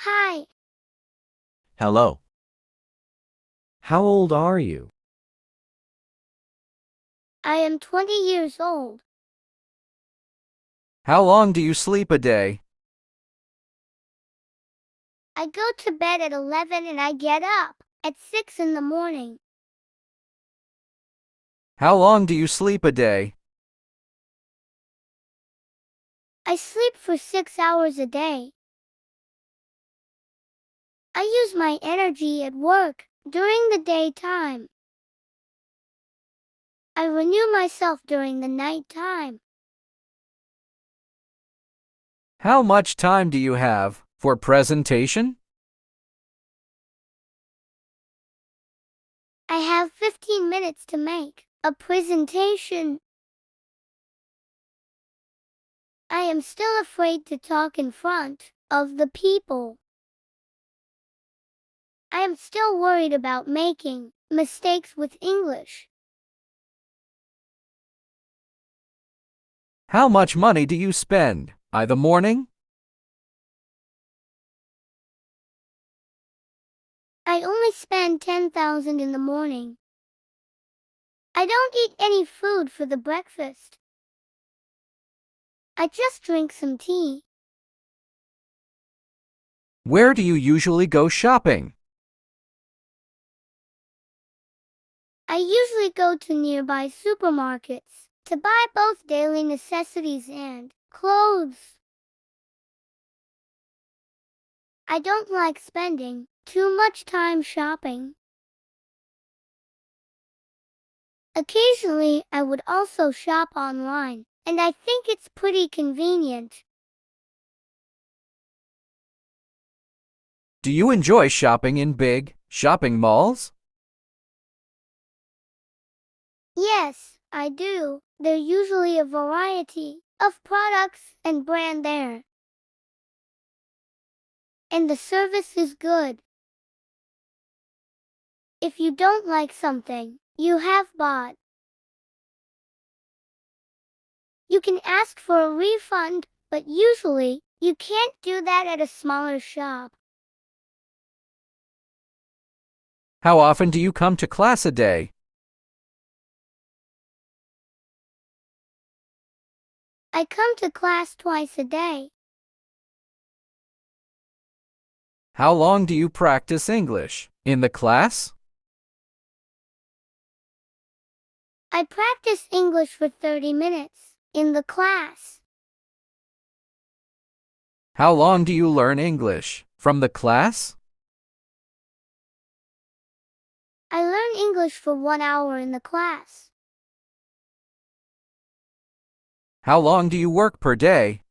Hi, Hello. How old are you? I am 20 years old. How long do you sleep a day? I go to bed at 11 and I get up at 6 in the morning. How long do you sleep a day? I sleep for 6 hours a day. I use my energy at work during the daytime. I renew myself during the nighttime. How much time do you have for presentation? I have 15 minutes to make a presentation. I am still afraid to talk in front of the people. I am still worried about making mistakes with English. How much money do you spend by the morning? I only spend 10,000 in the morning. I don't eat any food for the breakfast. I just drink some tea. Where do you usually go shopping? I usually go to nearby supermarkets to buy both daily necessities and clothes. I don't like spending too much time shopping. Occasionally, I would also shop online, and I think it's pretty convenient. Do you enjoy shopping in big shopping malls? Yes, I do. There's usually a variety of products and brand there. And the service is good. If you don't like something you have bought, you can ask for a refund, but usually you can't do that at a smaller shop. How often do you come to class a day? I come to class twice a day. How long do you practice English in the class? I practice English for 30 minutes in the class. How long do you learn English from the class? I learn English for 1 hour in the class. How long do you work per day?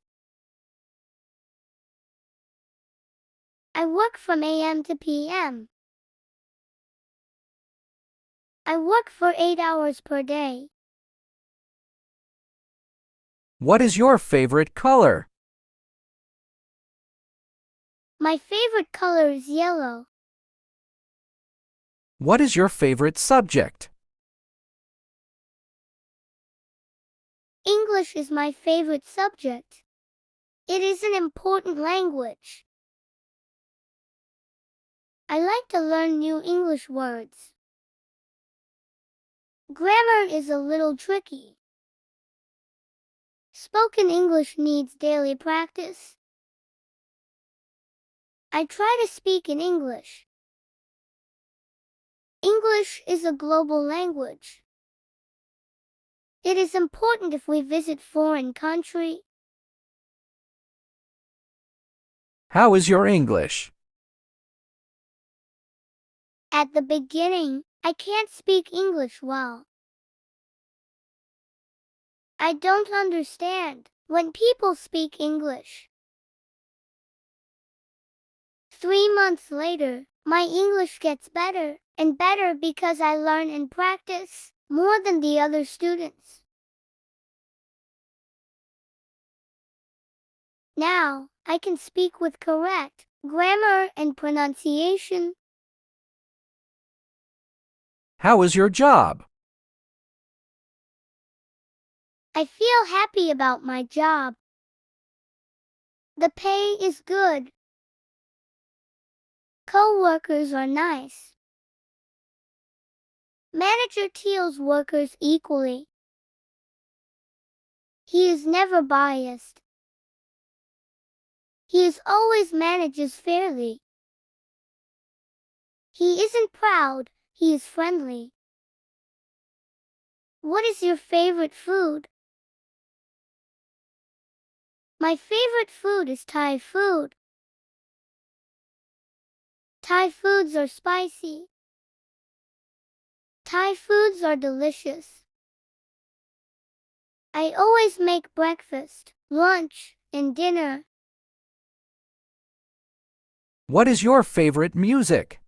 I work from AM to PM. I work for 8 hours per day. What is your favorite color? My favorite color is yellow. What is your favorite subject? English is my favorite subject. It is an important language. I like to learn new English words. Grammar is a little tricky. Spoken English needs daily practice. I try to speak in English. English is a global language. It is important if we visit foreign country. How is your English? At the beginning, I can't speak English well. I don't understand when people speak English. 3 months later, my English gets better and better because I learn and practice more than the other students. Now, I can speak with correct grammar and pronunciation. How is your job? I feel happy about my job. The pay is good. Co-workers are nice. Manager treats workers equally. He is never biased. He is always manages fairly. He isn't proud, he is friendly. What is your favorite food? My favorite food is Thai food. Thai foods are spicy. Thai foods are delicious. I always make breakfast, lunch, and dinner. What is your favorite music?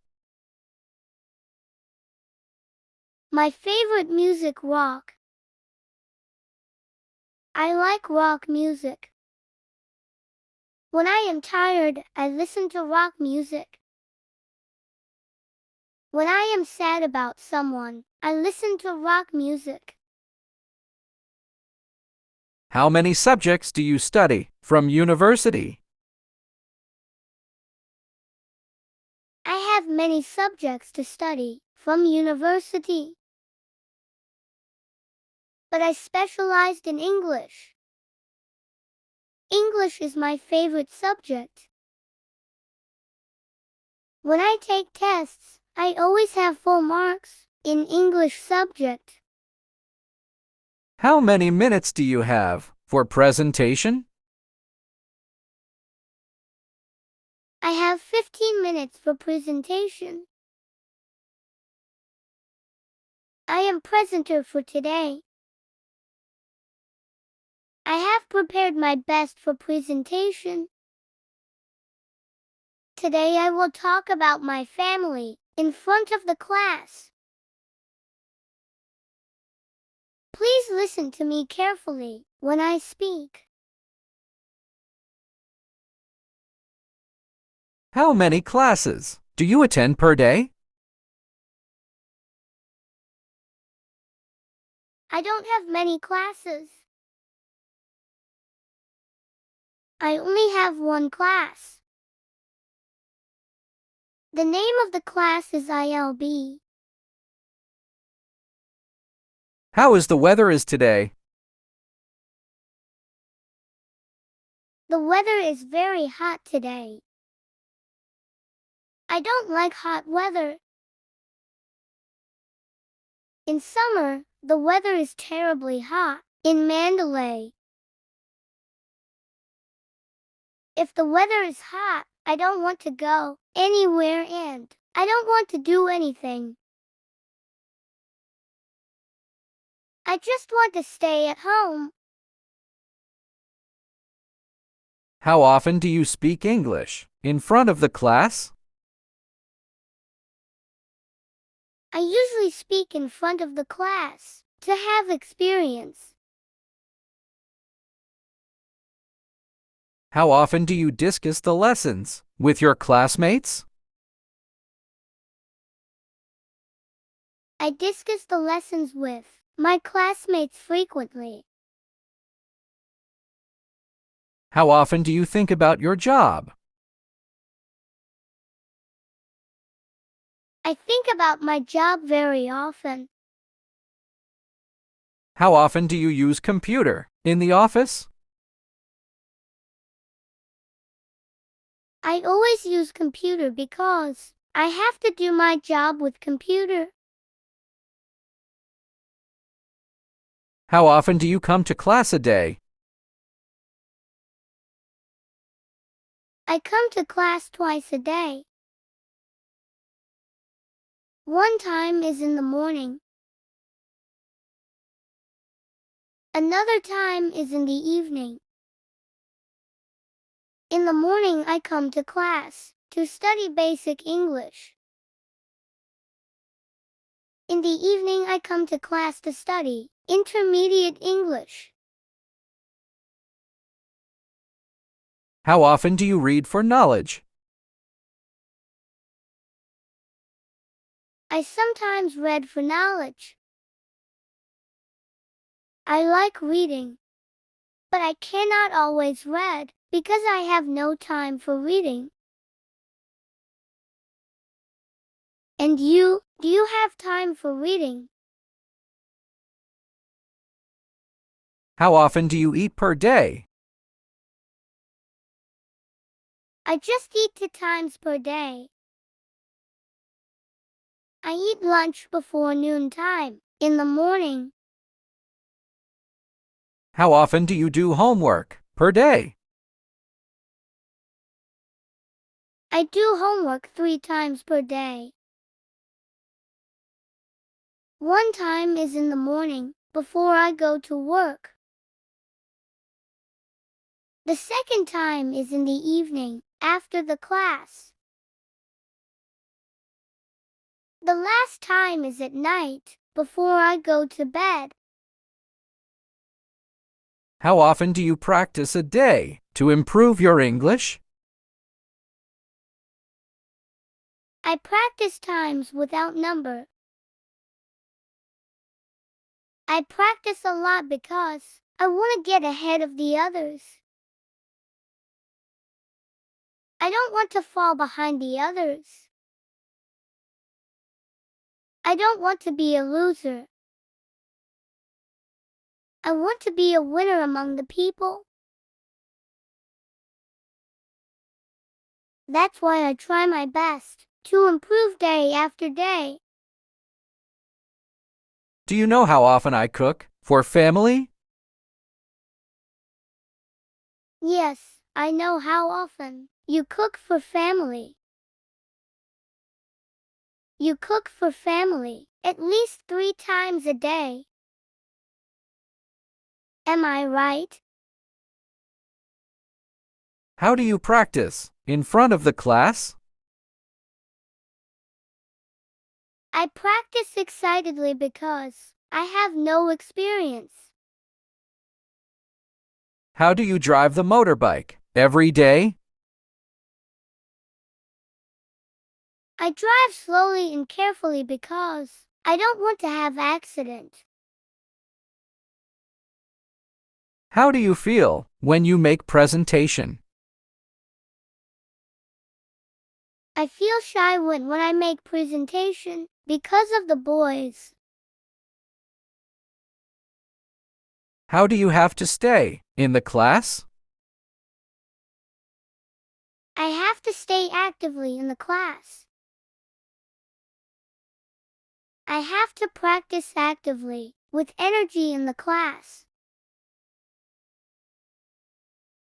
My favorite music rock. I like rock music. When I am tired, I listen to rock music. When I am sad about someone, I listen to rock music. How many subjects do you study from university? I have many subjects to study from university, but I specialized in English. English is my favorite subject. When I take tests, I always have full marks in English subject. How many minutes do you have for presentation? I have 15 minutes for presentation. I am presenter for today. I have prepared my best for presentation. Today I will talk about my family in front of the class. Please listen to me carefully when I speak. How many classes do you attend per day? I don't have many classes. I only have one class. The name of the class is ILB. How is the weather today? The weather is very hot today. I don't like hot weather. In summer, the weather is terribly hot in Mandalay. If the weather is hot, I don't want to go anywhere and I don't want to do anything. I just want to stay at home. How often do you speak English in front of the class? I usually speak in front of the class to have experience. How often do you discuss the lessons with your classmates? I discuss the lessons with my classmates frequently. How often do you think about your job? I think about my job very often. How often do you use computer in the office? I always use computer because I have to do my job with computer. How often do you come to class a day? I come to class twice a day. One time is in the morning. Another time is in the evening. In the morning I come to class to study basic English. In the evening I come to class to study intermediate English. How often do you read for knowledge? I sometimes read for knowledge. I like reading, but I cannot always read because I have no time for reading. And you, do you have time for reading? How often do you eat per day? I just eat 2 times per day. I eat lunch before noontime, in the morning. How often do you do homework per day? I do homework 3 times per day. One time is in the morning, before I go to work. The second time is in the evening, after the class. The last time is at night, before I go to bed. How often do you practice a day to improve your English? I practice times without number. I practice a lot because I want to get ahead of the others. I don't want to fall behind the others. I don't want to be a loser. I want to be a winner among the people. That's why I try my best to improve day after day. Do you know how often I cook for family? Yes, I know how often you cook for family. You cook for family at least 3 times a day. Am I right? How do you practice in front of the class? I practice excitedly because I have no experience. How do you drive the motorbike every day? I drive slowly and carefully because I don't want to have accident. How do you feel when you make presentation? I feel shy when I make presentation because of the boys. How do you have to stay in the class? I have to stay actively in the class. I have to practice actively, with energy in the class.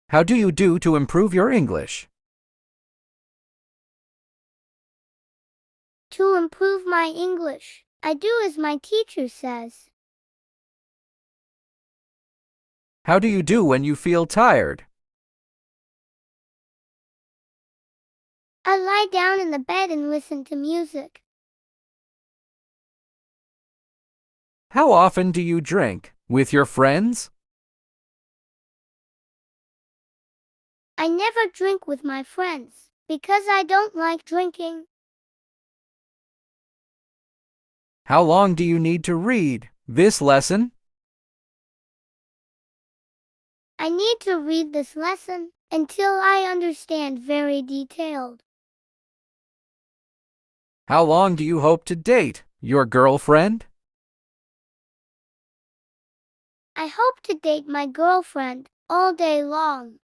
How do you do to improve your English? To improve my English, I do as my teacher says. How do you do when you feel tired? I lie down in the bed and listen to music. How often do you drink with your friends? I never drink with my friends, because I don't like drinking. How long do you need to read this lesson? I need to read this lesson until I understand very detailed. How long do you hope to date your girlfriend? I hope to date my girlfriend all day long.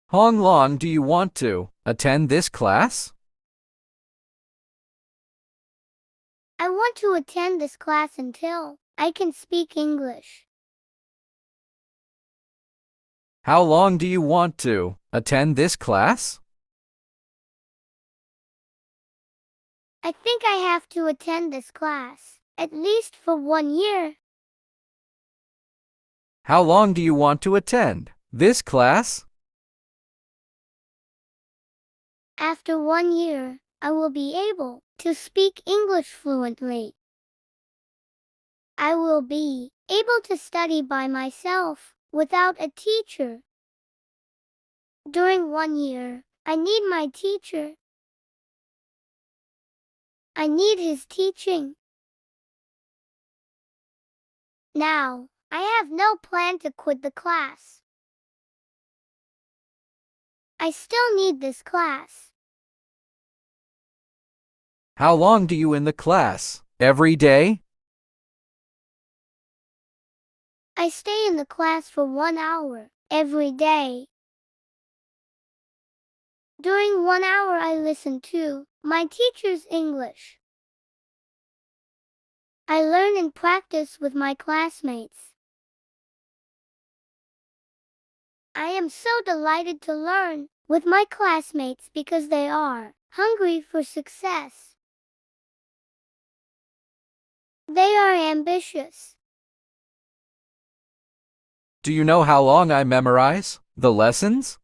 How long do you want to attend this class? I want to attend this class until I can speak English. How long do you want to attend this class? I think I have to attend this class, at least for 1 year. How long do you want to attend this class? After 1 year, I will be able to speak English fluently. I will be able to study by myself, without a teacher. During 1 year, I need my teacher. I need his teaching. Now, I have no plan to quit the class. I still need this class. How long do you in the class? Every day? I stay in the class for 1 hour every day. During 1 hour I listen to my teacher's English. I learn and practice with my classmates. I am so delighted to learn with my classmates because they are hungry for success. They are ambitious. Do you know how long I memorize the lessons?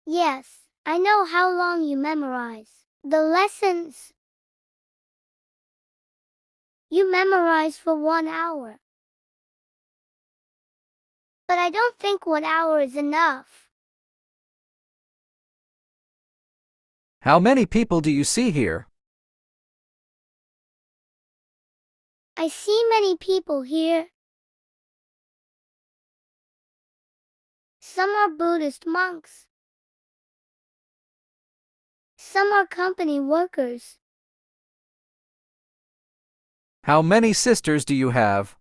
Yes, I know how long you memorize the lessons. You memorize for 1 hour. But I don't think 1 hour is enough. How many people do you see here? I see many people here. Some are Buddhist monks. Some are company workers. How many sisters do you have?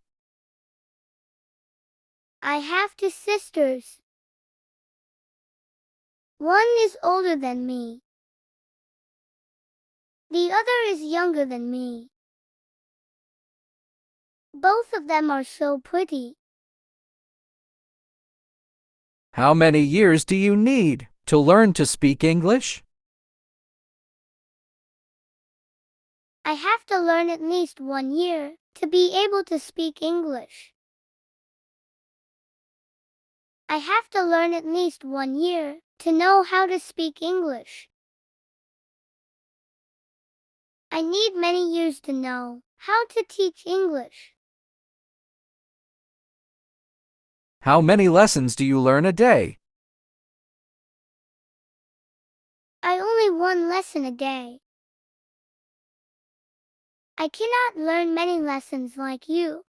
I have 2 sisters. One is older than me. The other is younger than me. Both of them are so pretty. How many years do you need to learn to speak English? I have to learn at least 1 year to be able to speak English. I have to learn at least 1 year to know how to speak English. I need many years to know how to teach English. How many lessons do you learn a day? I only 1 lesson a day. I cannot learn many lessons like you.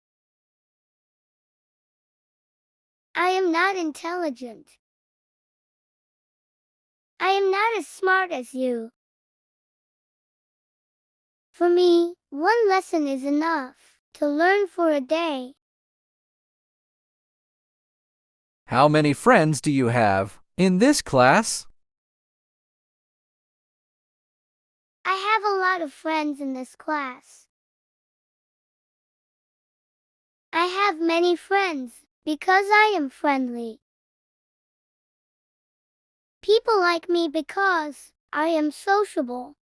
I am not intelligent. I am not as smart as you. For me, 1 lesson is enough to learn for a day. How many friends do you have in this class? I have a lot of friends in this class. I have many friends because I am friendly. People like me because I am sociable.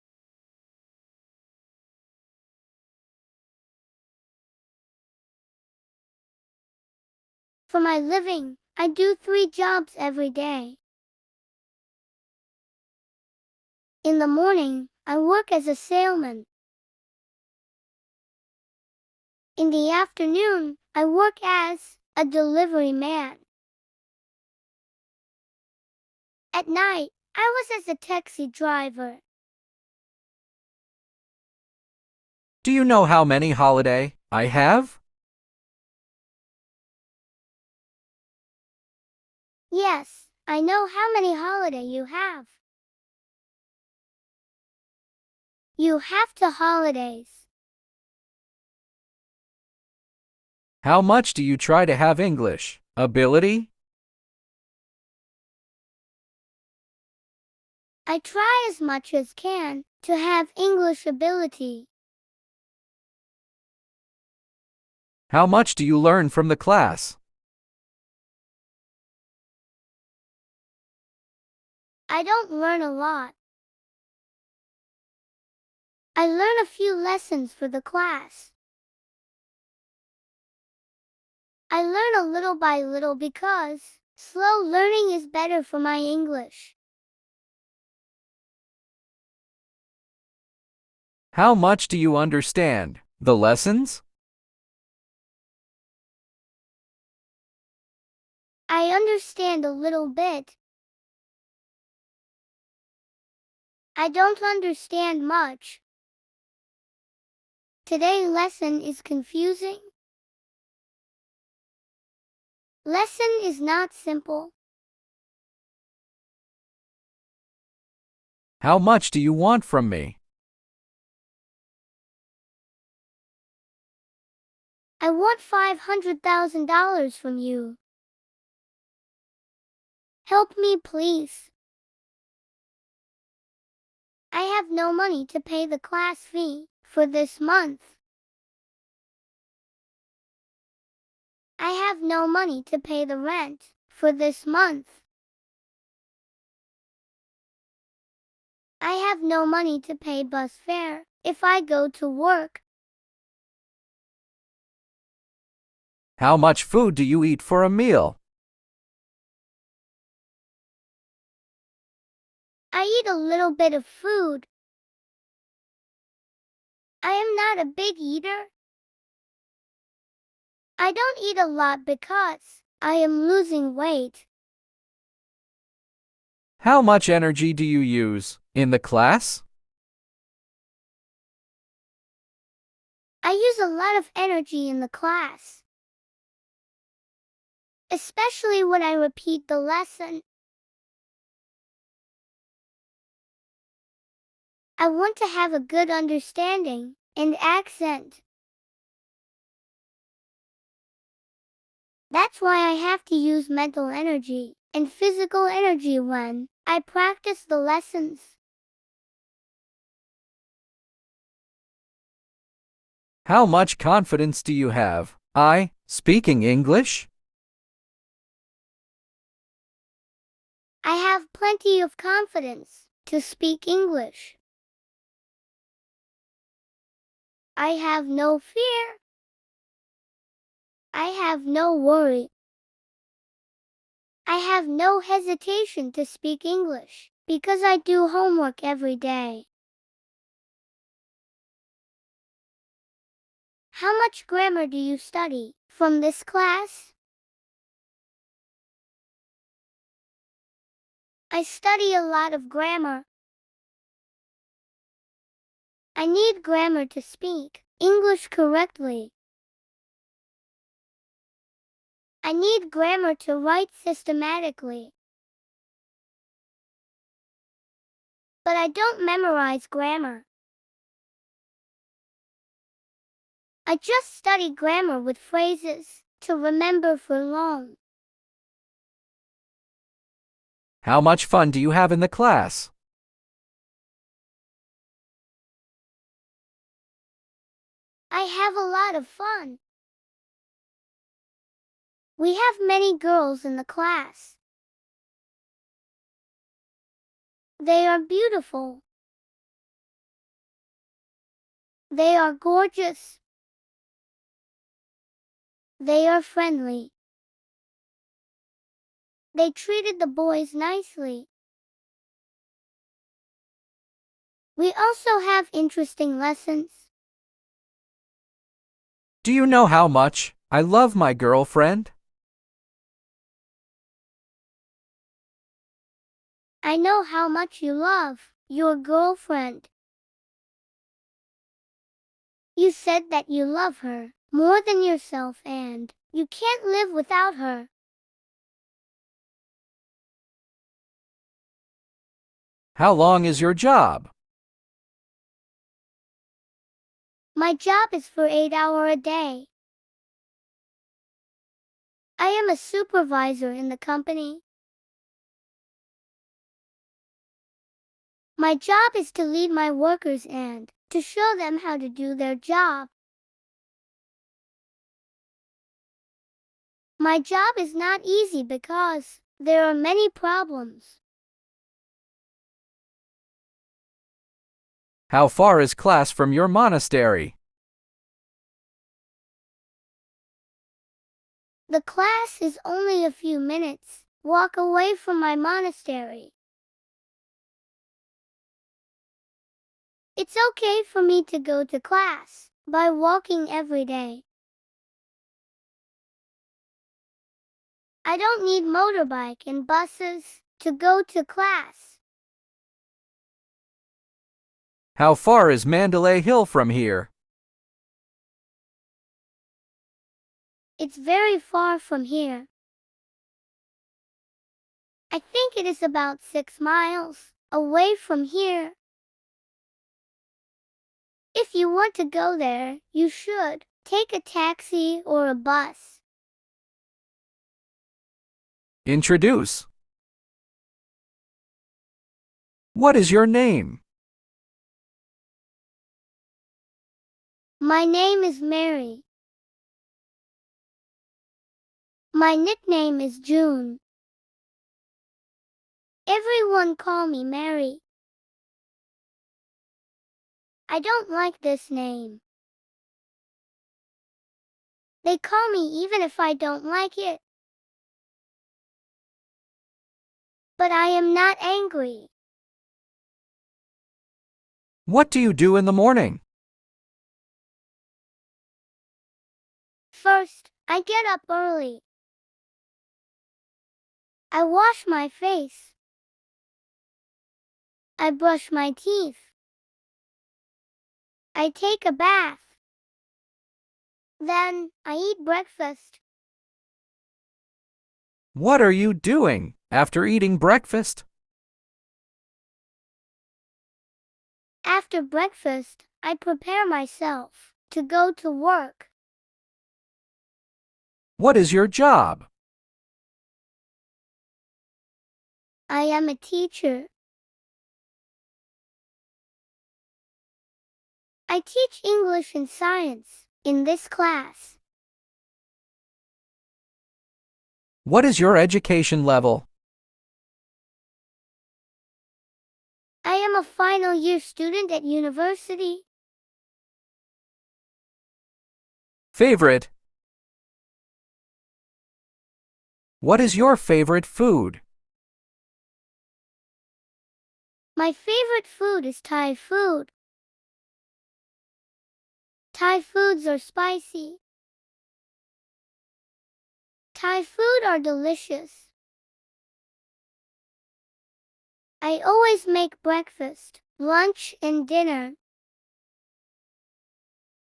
For my living, I do 3 jobs every day. In the morning, I work as a salesman. In the afternoon, I work as a delivery man. At night, I was as a taxi driver. Do you know how many holiday I have? Yes, I know how many holiday you have. You have 2 holidays. How much do you try to have English ability? I try as much as can to have English ability. How much do you learn from the class? I don't learn a lot. I learn a few lessons for the class. I learn a little by little because slow learning is better for my English. How much do you understand the lessons? I understand a little bit. I don't understand much. Today's lesson is confusing. Lesson is not simple. How much do you want from me? I want $500,000 from you. Help me, please. I have no money to pay the class fee for this month. I have no money to pay the rent for this month. I have no money to pay bus fare if I go to work. How much food do you eat for a meal? I eat a little bit of food. I am not a big eater. I don't eat a lot because I am losing weight. How much energy do you use in the class? I use a lot of energy in the class, especially when I repeat the lesson. I want to have a good understanding and accent. That's why I have to use mental energy and physical energy when I practice the lessons. How much confidence do you have speaking English? I have plenty of confidence to speak English. I have no fear. I have no worry. I have no hesitation to speak English because I do homework every day. How much grammar do you study from this class? I study a lot of grammar. I need grammar to speak English correctly. I need grammar to write systematically. But I don't memorize grammar. I just study grammar with phrases to remember for long. How much fun do you have in the class? I have a lot of fun. We have many girls in the class. They are beautiful. They are gorgeous. They are friendly. They treated the boys nicely. We also have interesting lessons. Do you know how much I love my girlfriend? I know how much you love your girlfriend. You said that you love her more than yourself and you can't live without her. How long is your job? My job is for 8 hours a day. I am a supervisor in the company. My job is to lead my workers and to show them how to do their job. My job is not easy because there are many problems. How far is class from your monastery? The class is only a few minutes walk away from my monastery. It's okay for me to go to class by walking every day. I don't need motorbike and buses to go to class. How far is Mandalay Hill from here? It's very far from here. I think it is about 6 miles. away from here. If you want to go there, you should take a taxi or a bus. Introduce. What is your name? My name is Mary. My nickname is June. Everyone call me Mary. I don't like this name. They call me even if I don't like it. But I am not angry. What do you do in the morning? First, I get up early. I wash my face. I brush my teeth. I take a bath. Then, I eat breakfast. What are you doing after eating breakfast? After breakfast, I prepare myself to go to work. What is your job? I am a teacher. I teach English and science in this class. What is your education level? I am a final year student at university. Favorite. What is your favorite food? My favorite food is Thai food. Thai foods are spicy. Thai food are delicious. I always make breakfast, lunch, and dinner.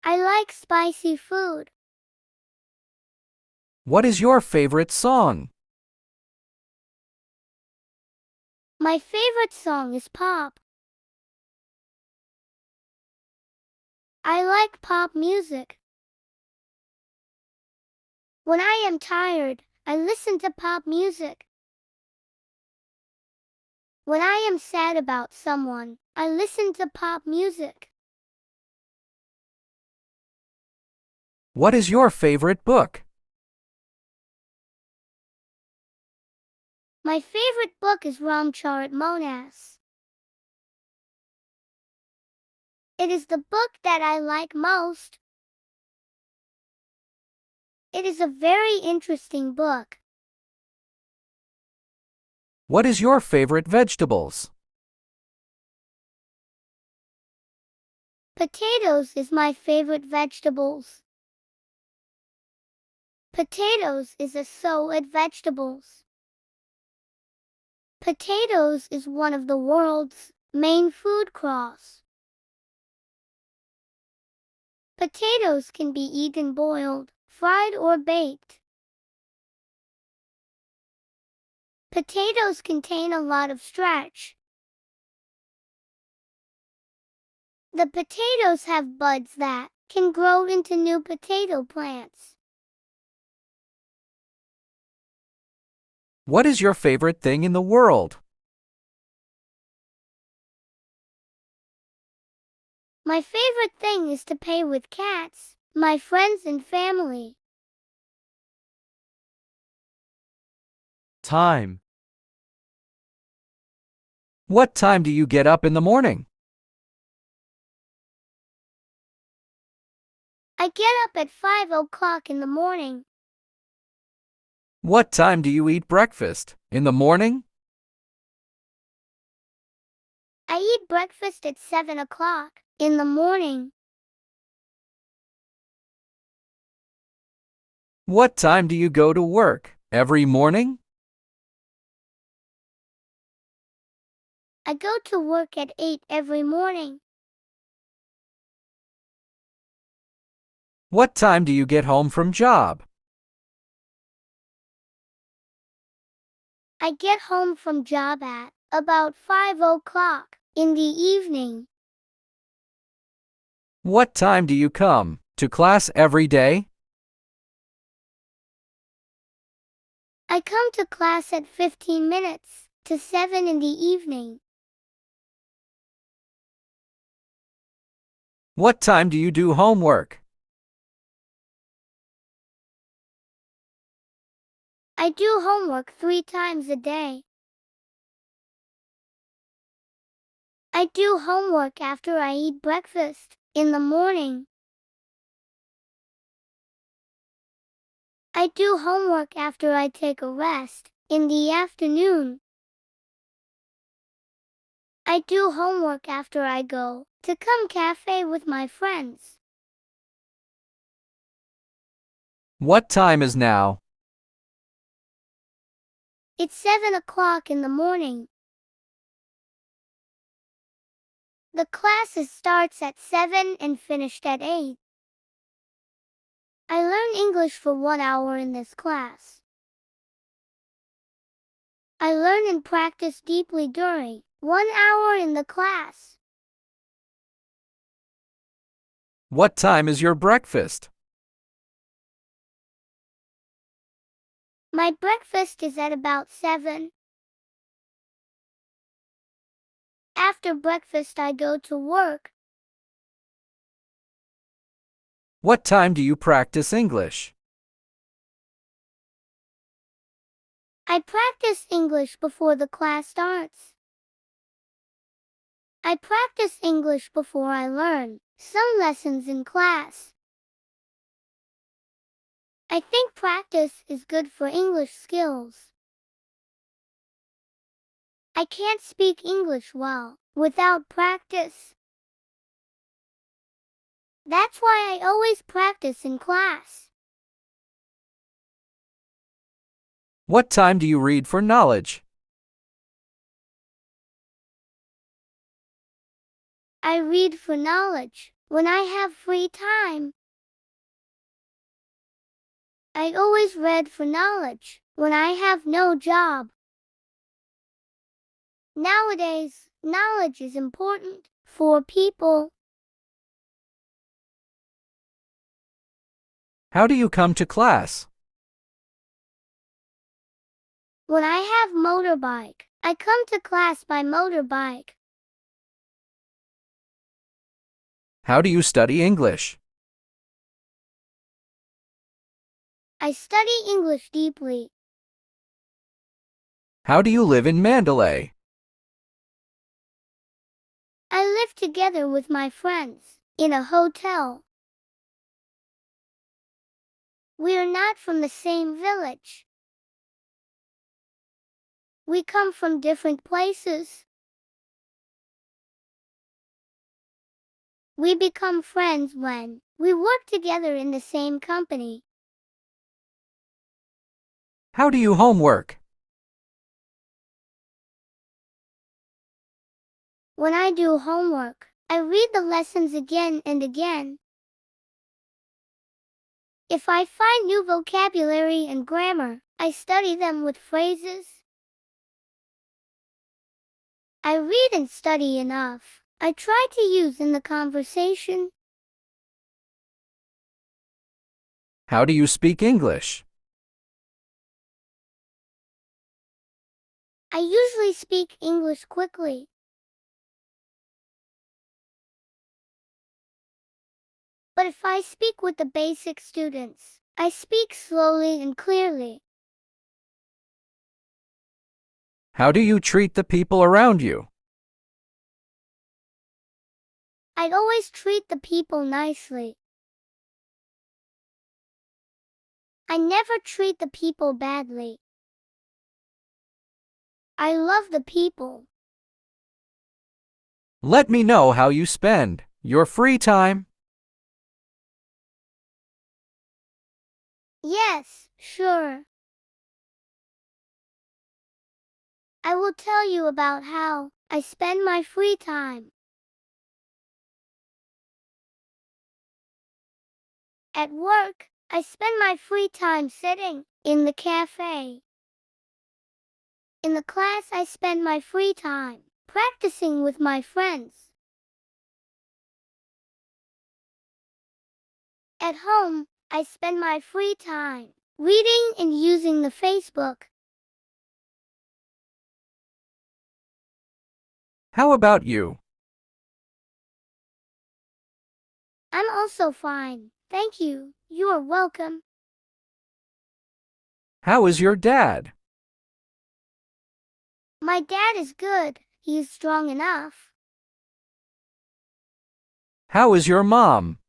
I like spicy food. What is your favorite song? My favorite song is pop. I like pop music. When I am tired, I listen to pop music. When I am sad about someone, I listen to pop music. What is your favorite book? My favorite book is Ramcharitmanas. It is the book that I like most. It is a very interesting book. What is your favorite vegetables? Potatoes is my favorite vegetables. Potatoes is a so-ed vegetables. Potatoes is one of the world's main food crops. Potatoes can be eaten boiled, fried, or baked. Potatoes contain a lot of starch. The potatoes have buds that can grow into new potato plants. What is your favorite thing in the world? My favorite thing is to play with cats, my friends and family. Time. What time do you get up in the morning? I get up at 5 o'clock in the morning. What time do you eat breakfast? In the morning? I eat breakfast at 7 o'clock in the morning. What time do you go to work? Every morning? I go to work at 8 every morning. What time do you get home from job? I get home from job at About 5 o'clock in the evening. What time do you come to class every day? I come to class at 15 minutes to 7 in the evening. What time do you do homework? I do homework 3 times a day. I do homework after I eat breakfast in the morning. I do homework after I take a rest in the afternoon. I do homework after I go to come cafe with my friends. What time is now? It's 7 o'clock in the morning. The classes starts at 7 and finished at 8. I learn English for 1 hour in this class. I learn and practice deeply during 1 hour in the class. What time is your breakfast? My breakfast is at about 7. After breakfast I go to work. What time do you practice English? I practice English before the class starts. I practice English before I learn some lessons in class. I think practice is good for English skills. I can't speak English well without practice. That's why I always practice in class. What time do you read for knowledge? I read for knowledge when I have free time. I always read for knowledge when I have no job. Nowadays, knowledge is important for people. How do you come to class? When I have motorbike, I come to class by motorbike. How do you study English? I study English deeply. How do you live in Mandalay? I live together with my friends in a hotel. We are not from the same village. We come from different places. We become friends when we work together in the same company. How do you homework? When I do homework, I read the lessons again and again. If I find new vocabulary and grammar, I study them with phrases. I read and study enough. I try to use in the conversation. How do you speak English? I usually speak English quickly. But if I speak with the basic students, I speak slowly and clearly. How do you treat the people around you? I'd always treat the people nicely. I never treat the people badly. I love the people. Let me know how you spend your free time. Yes, sure. I will tell you about how I spend my free time. At work, I spend my free time sitting in the cafe. In the class, I spend my free time practicing with my friends. At home, I spend my free time reading and using the Facebook. How about you? I'm also fine, thank you. You are welcome. How is your dad? My dad is good. He is strong enough. How is your mom?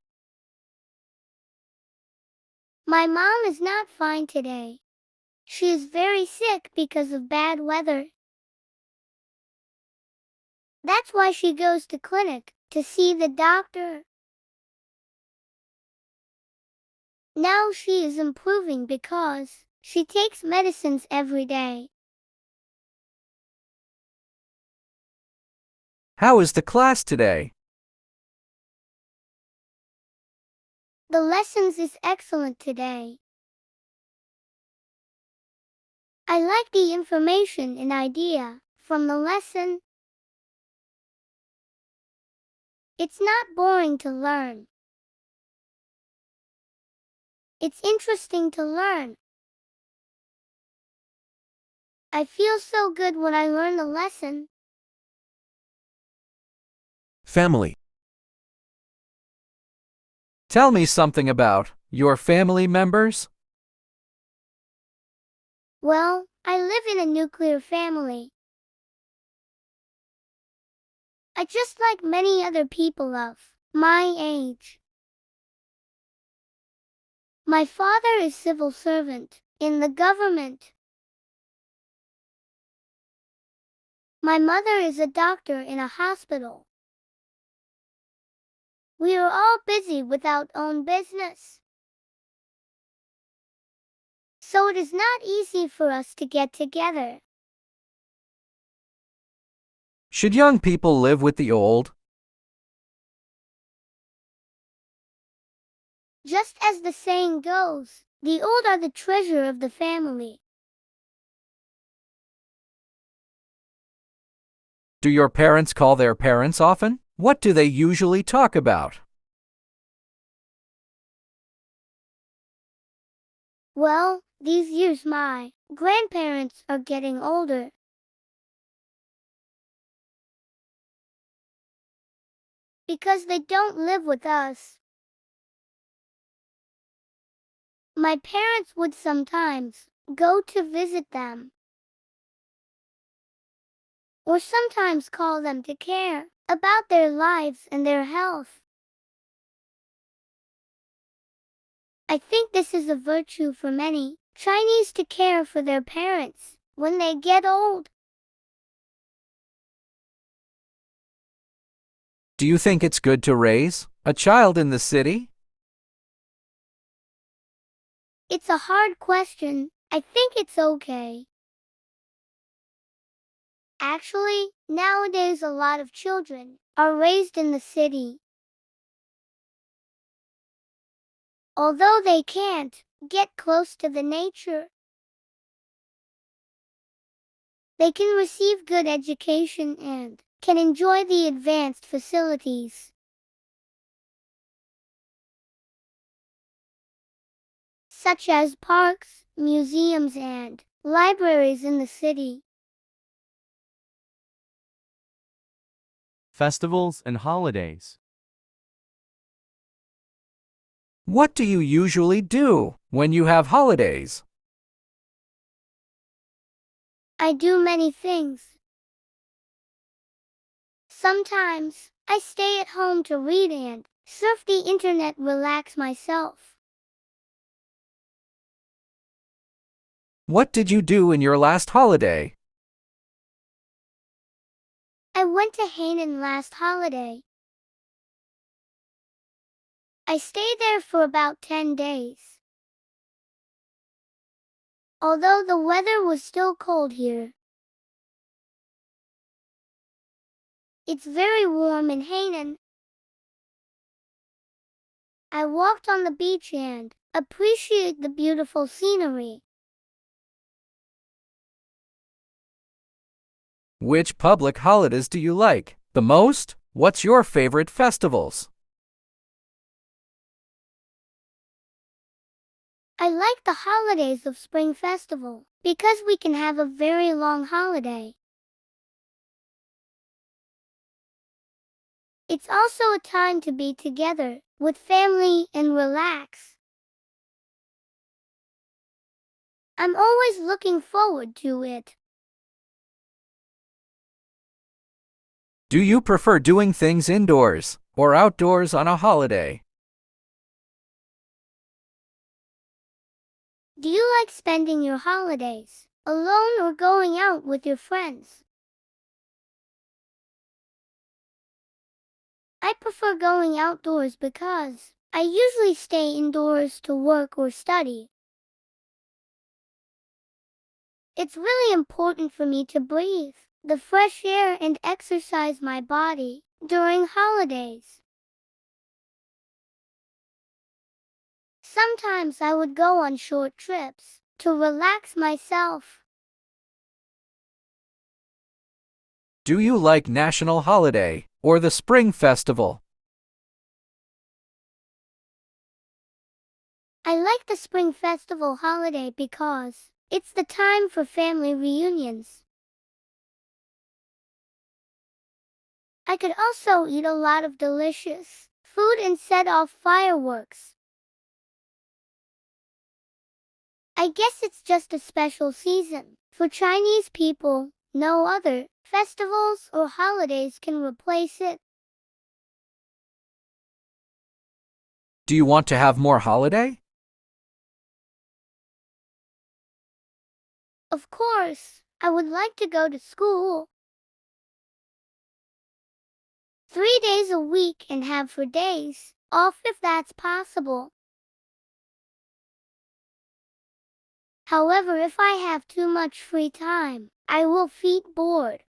My mom is not fine today. She is very sick because of bad weather. That's why she goes to clinic to see the doctor. Now she is improving because she takes medicines every day. How is the class today? The lessons is excellent today. I like the information and idea from the lesson. It's not boring to learn. It's interesting to learn. I feel so good when I learn the lesson. Family. Tell me something about your family members. Well, I live in a nuclear family. I just like many other people of my age. My father is civil servant in the government. My mother is a doctor in a hospital. We are all busy with our own business. So it is not easy for us to get together. Should young people live with the old? Just as the saying goes, the old are the treasure of the family. Do your parents call their parents often? What do they usually talk about? Well, these years my grandparents are getting older. Because they don't live with us. My parents would sometimes go to visit them. Or sometimes call them to care about their lives and their health. I think this is a virtue for many Chinese to care for their parents when they get old. Do you think it's good to raise a child in the city? It's a hard question. I think it's okay. Actually, nowadays a lot of children are raised in the city. Although they can't get close to the nature, they can receive good education and can enjoy the advanced facilities, such as parks, museums, and libraries in the city. Festivals and holidays. What do you usually do when you have holidays? I do many things. Sometimes, I stay at home to read and surf the internet, relax myself. What did you do in your last holiday? I went to Hainan last holiday. I stayed there for about 10 days. Although the weather was still cold here. It's very warm in Hainan. I walked on the beach and appreciate the beautiful scenery. Which public holidays do you like the most? What's your favorite festivals? I like the holidays of Spring Festival because we can have a very long holiday. It's also a time to be together with family and relax. I'm always looking forward to it. Do you prefer doing things indoors or outdoors on a holiday? Do you like spending your holidays alone or going out with your friends? I prefer going outdoors because I usually stay indoors to work or study. It's really important for me to breathe the fresh air and exercise my body during holidays. Sometimes I would go on short trips to relax myself. Do you like National Holiday or the Spring Festival? I like the Spring Festival holiday because it's the time for family reunions. I could also eat a lot of delicious food and set off fireworks. I guess it's just a special season for Chinese people. No other festivals or holidays can replace it. Do you want to have more holiday? Of course, I would like to go to school 3 days a week and have 4 days off if that's possible. However, if I have too much free time, I will feel bored.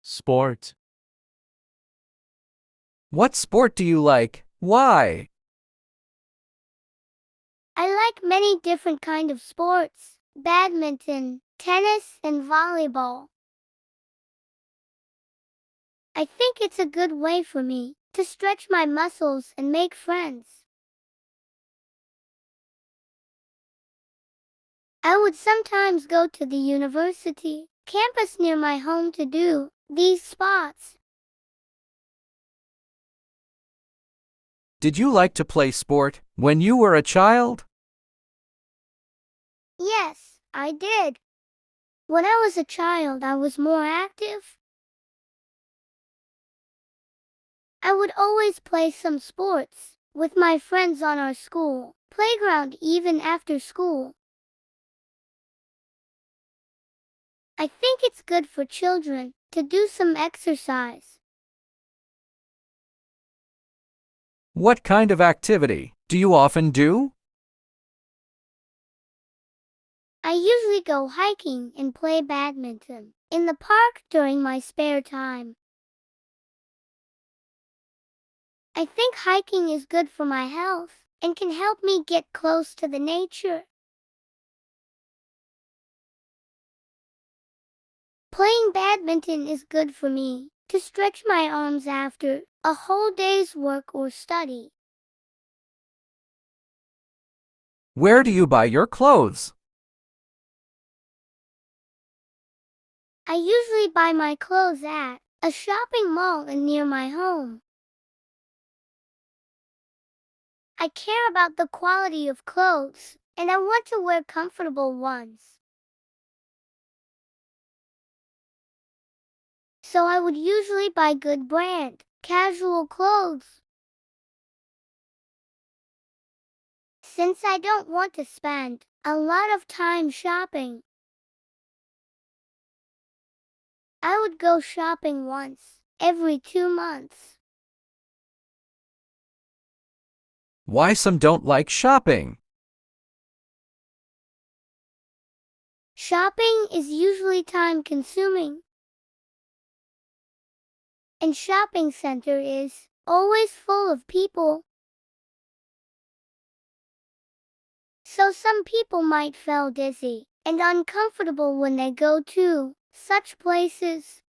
Sport. What sport do you like? Why? I like many different kind of sports: badminton, tennis, and volleyball. I think it's a good way for me to stretch my muscles and make friends. I would sometimes go to the university campus near my home to do these sports. Did you like to play sport when you were a child? Yes, I did. When I was a child, I was more active. I would always play some sports with my friends on our school playground even after school. I think it's good for children to do some exercise. What kind of activity do you often do? I usually go hiking and play badminton in the park during my spare time. I think hiking is good for my health and can help me get close to the nature. Playing badminton is good for me to stretch my arms after a whole day's work or study. Where do you buy your clothes? I usually buy my clothes at a shopping mall near my home. I care about the quality of clothes, and I want to wear comfortable ones. So I would usually buy good brand, casual clothes. Since I don't want to spend a lot of time shopping, I would go shopping once every 2 months. Why some don't like shopping? Shopping is usually time-consuming, and shopping center is always full of people. So some people might feel dizzy and uncomfortable when they go to such places.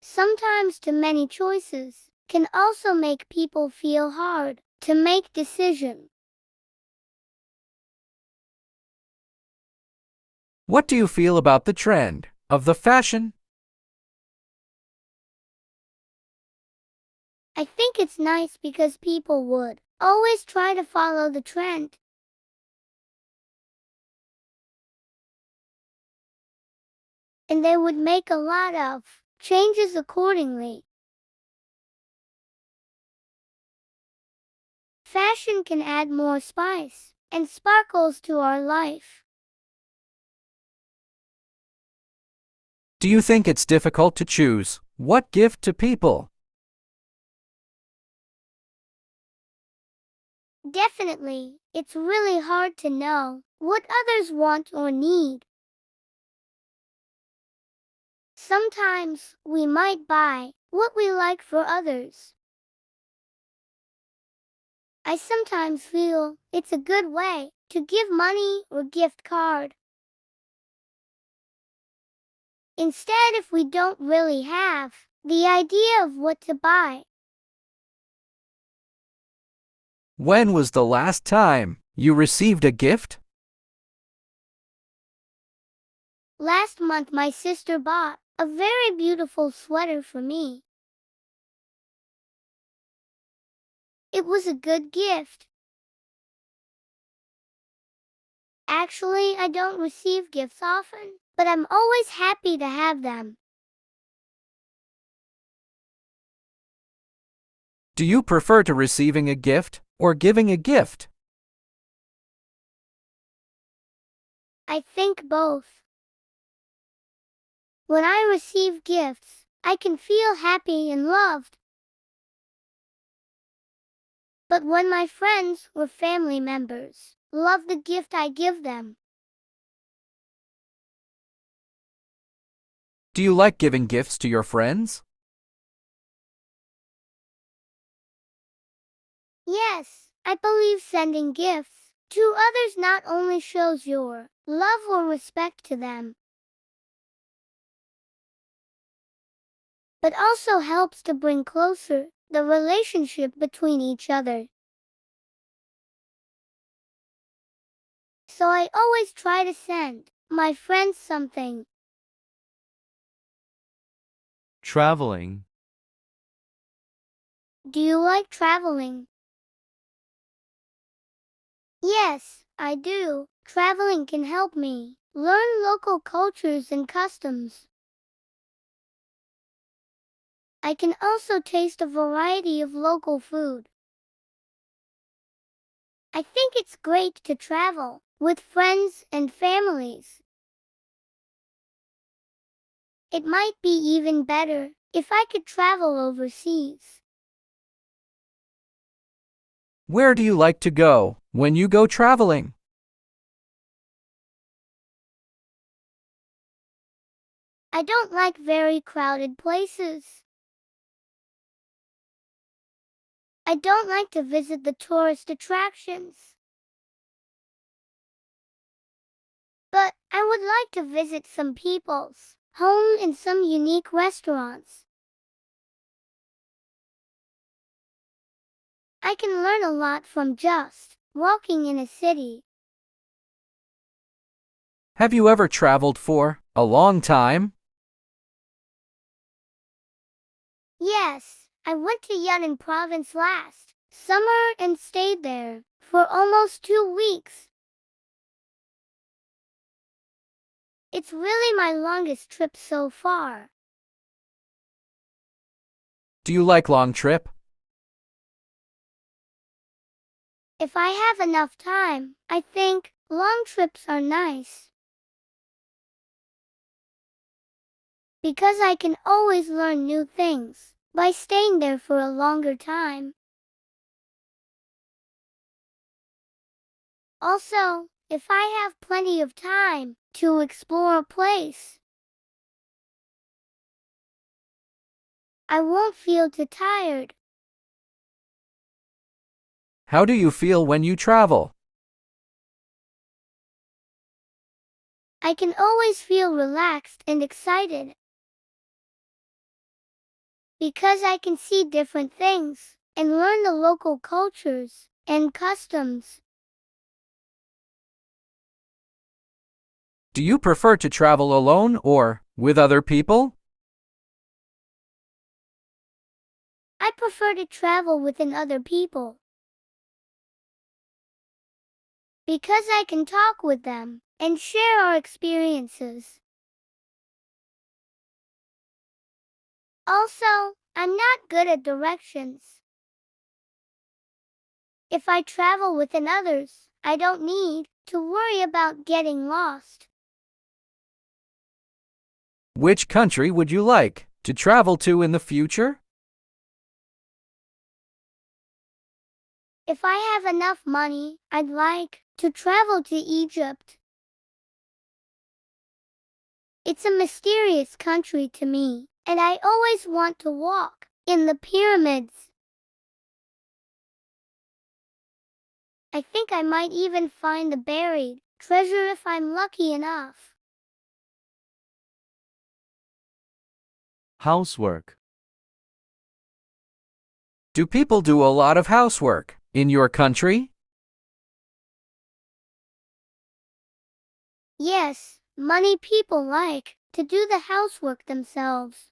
Sometimes too many choices can also make people feel hard to make decisions. What do you feel about the trend of the fashion? I think it's nice because people would always try to follow the trend. And they would make a lot of changes accordingly. Fashion can add more spice and sparkles to our life. Do you think it's difficult to choose what gift to people? Definitely, it's really hard to know what others want or need. Sometimes we might buy what we like for others. I sometimes feel it's a good way to give money or gift card. Instead, if we don't really have the idea of what to buy. When was the last time you received a gift? Last month my sister bought a very beautiful sweater for me. It was a good gift. Actually, I don't receive gifts often, but I'm always happy to have them. Do you prefer to receiving a gift or giving a gift? I think both. When I receive gifts, I can feel happy and loved. But when my friends or family members love the gift I give them. Do you like giving gifts to your friends? Yes, I believe sending gifts to others not only shows your love or respect to them, but also helps to bring closer the relationship between each other. So I always try to send my friends something. Traveling. Do you like traveling? Yes, I do. Traveling can help me learn local cultures and customs. I can also taste a variety of local food. I think it's great to travel with friends and families. It might be even better if I could travel overseas. Where do you like to go when you go traveling? I don't like very crowded places. I don't like to visit the tourist attractions. But I would like to visit some people's home and some unique restaurants. I can learn a lot from just walking in a city. Have you ever traveled for a long time? Yes, I went to Yunnan province last summer and stayed there for almost 2 weeks. It's really my longest trip so far. Do you like long trip? If I have enough time, I think long trips are nice. Because I can always learn new things by staying there for a longer time. Also, if I have plenty of time to explore a place, I won't feel too tired. How do you feel when you travel? I can always feel relaxed and excited because I can see different things and learn the local cultures and customs. Do you prefer to travel alone or with other people? I prefer to travel with other people because I can talk with them and share our experiences. Also, I'm not good at directions. If I travel with others, I don't need to worry about getting lost. Which country would you like to travel to in the future? If I have enough money, I'd like to travel to Egypt. It's a mysterious country to me, and I always want to walk in the pyramids. I think I might even find the buried treasure if I'm lucky enough. Housework. Do people do a lot of housework in your country? Yes, many people like to do the housework themselves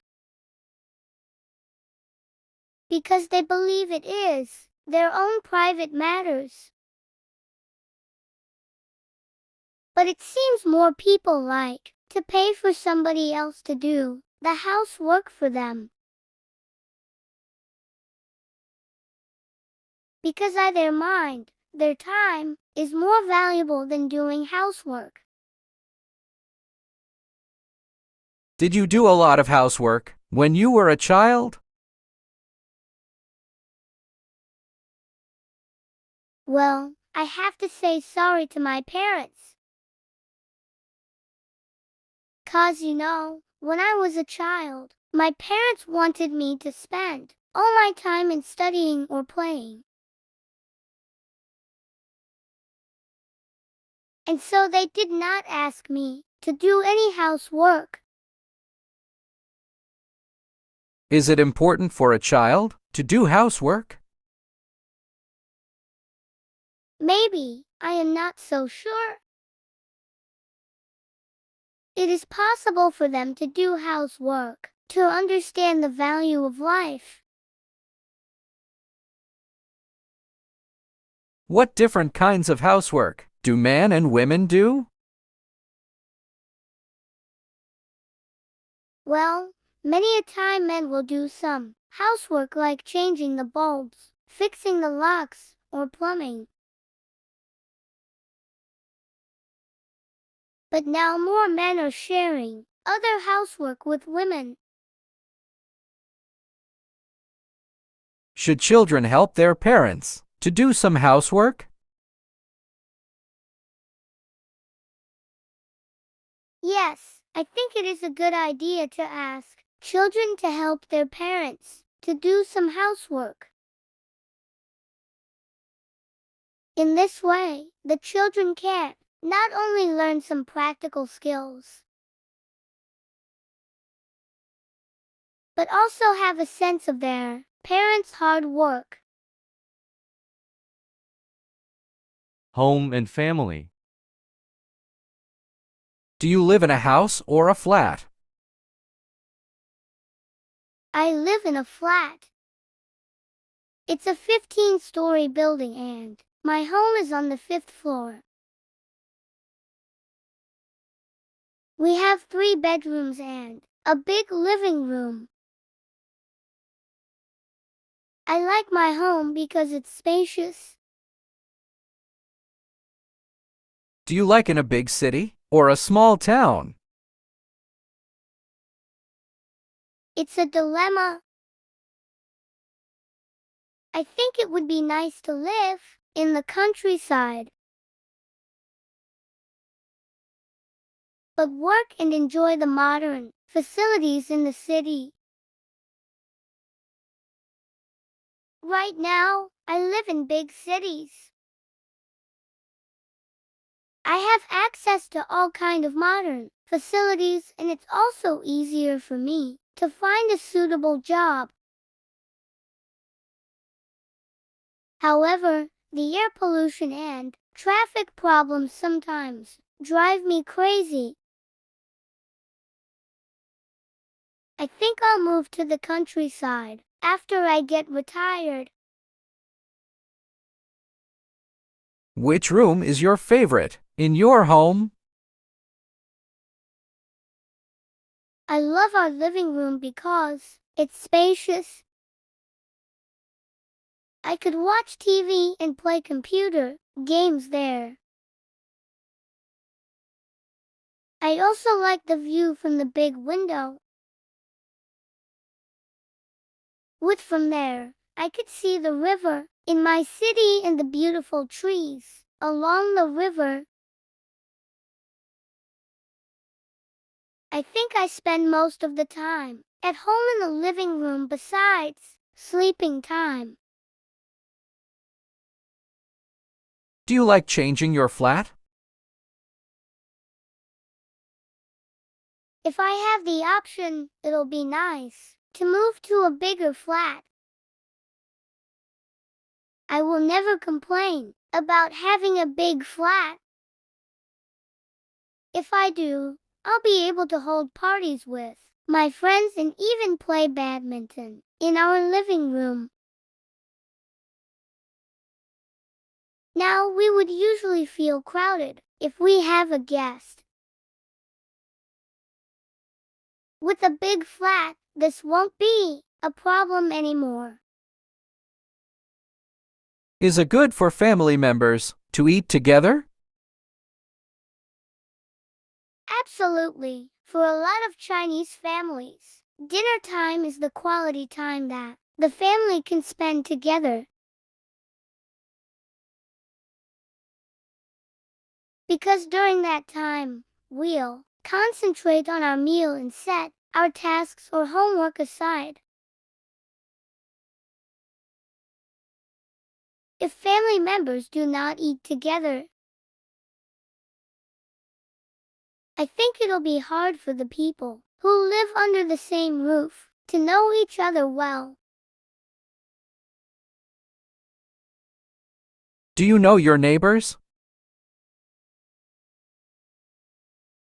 because they believe it is their own private matters. But it seems more people like to pay for somebody else to do the housework for them because I their mind, their time is more valuable than doing housework. Did you do a lot of housework when you were a child? Well, I have to say sorry to my parents. 'Cause when I was a child, my parents wanted me to spend all my time in studying or playing. And so they did not ask me to do any housework. Is it important for a child to do housework? Maybe, I am not so sure. It is possible for them to do housework to understand the value of life. What different kinds of housework do men and women do? Well, many a time men will do some housework like changing the bulbs, fixing the locks, or plumbing. But now more men are sharing other housework with women. Should children help their parents to do some housework? Yes, I think it is a good idea to ask children to help their parents to do some housework. In this way, the children can not only learn some practical skills, but also have a sense of their parents' hard work. Home and family. Do you live in a house or a flat? I live in a flat. It's a 15-story building and my home is on the 5th floor. We have 3 bedrooms and a big living room. I like my home because it's spacious. Do you like in a big city or a small town? It's a dilemma. I think it would be nice to live in the countryside, but work and enjoy the modern facilities in the city. Right now, I live in big cities. I have access to all kind of modern facilities, and it's also easier for me to find a suitable job. However, the air pollution and traffic problems sometimes drive me crazy. I think I'll move to the countryside after I get retired. Which room is your favorite in your home? I love our living room because it's spacious. I could watch TV and play computer games there. I also like the view from the big window. From there, I could see the river in my city and the beautiful trees along the river. I think I spend most of the time at home in the living room besides sleeping time. Do you like changing your flat? If I have the option, it'll be nice to move to a bigger flat. I will never complain about having a big flat. If I do, I'll be able to hold parties with my friends and even play badminton in our living room. Now, we would usually feel crowded if we have a guest. With a big flat, this won't be a problem anymore. Is it good for family members to eat together? Absolutely. For a lot of Chinese families, dinner time is the quality time that the family can spend together. Because during that time, we'll concentrate on our meal and set our tasks or homework aside. If family members do not eat together, I think it'll be hard for the people who live under the same roof to know each other well. Do you know your neighbors?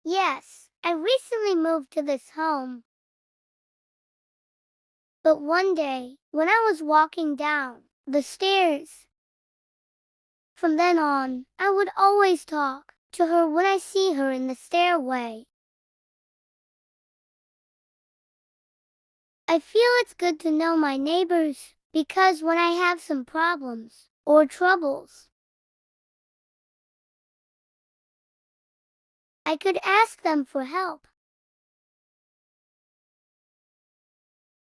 Yes, I recently moved to this home. But one day, when I was walking down the stairs, from then on, I would always talk to her when I see her in the stairway. I feel it's good to know my neighbors, because when I have some problems or troubles, I could ask them for help.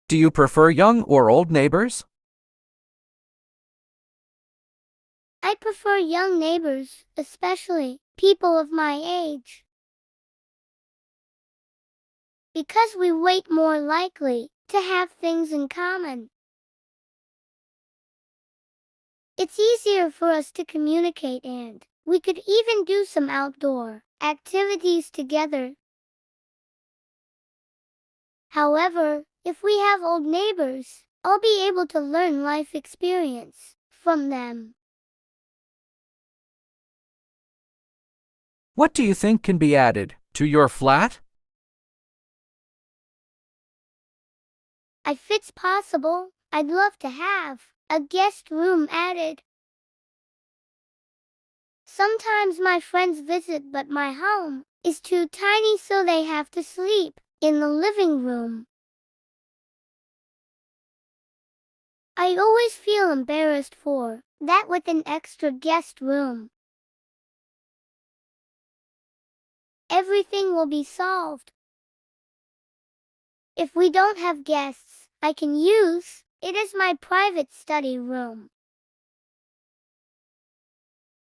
Do you prefer young or old neighbors? I prefer young neighbors, especially people of my age, because we wait more likely to have things in common. It's easier for us to communicate, and we could even do some outdoor activities together. However, if we have old neighbors, I'll be able to learn life experience from them. What do you think can be added to your flat? If it's possible, I'd love to have a guest room added. Sometimes my friends visit, but my home is too tiny, so they have to sleep in the living room. I always feel embarrassed for that with an extra guest room. Everything will be solved. If we don't have guests, I can use it as my private study room,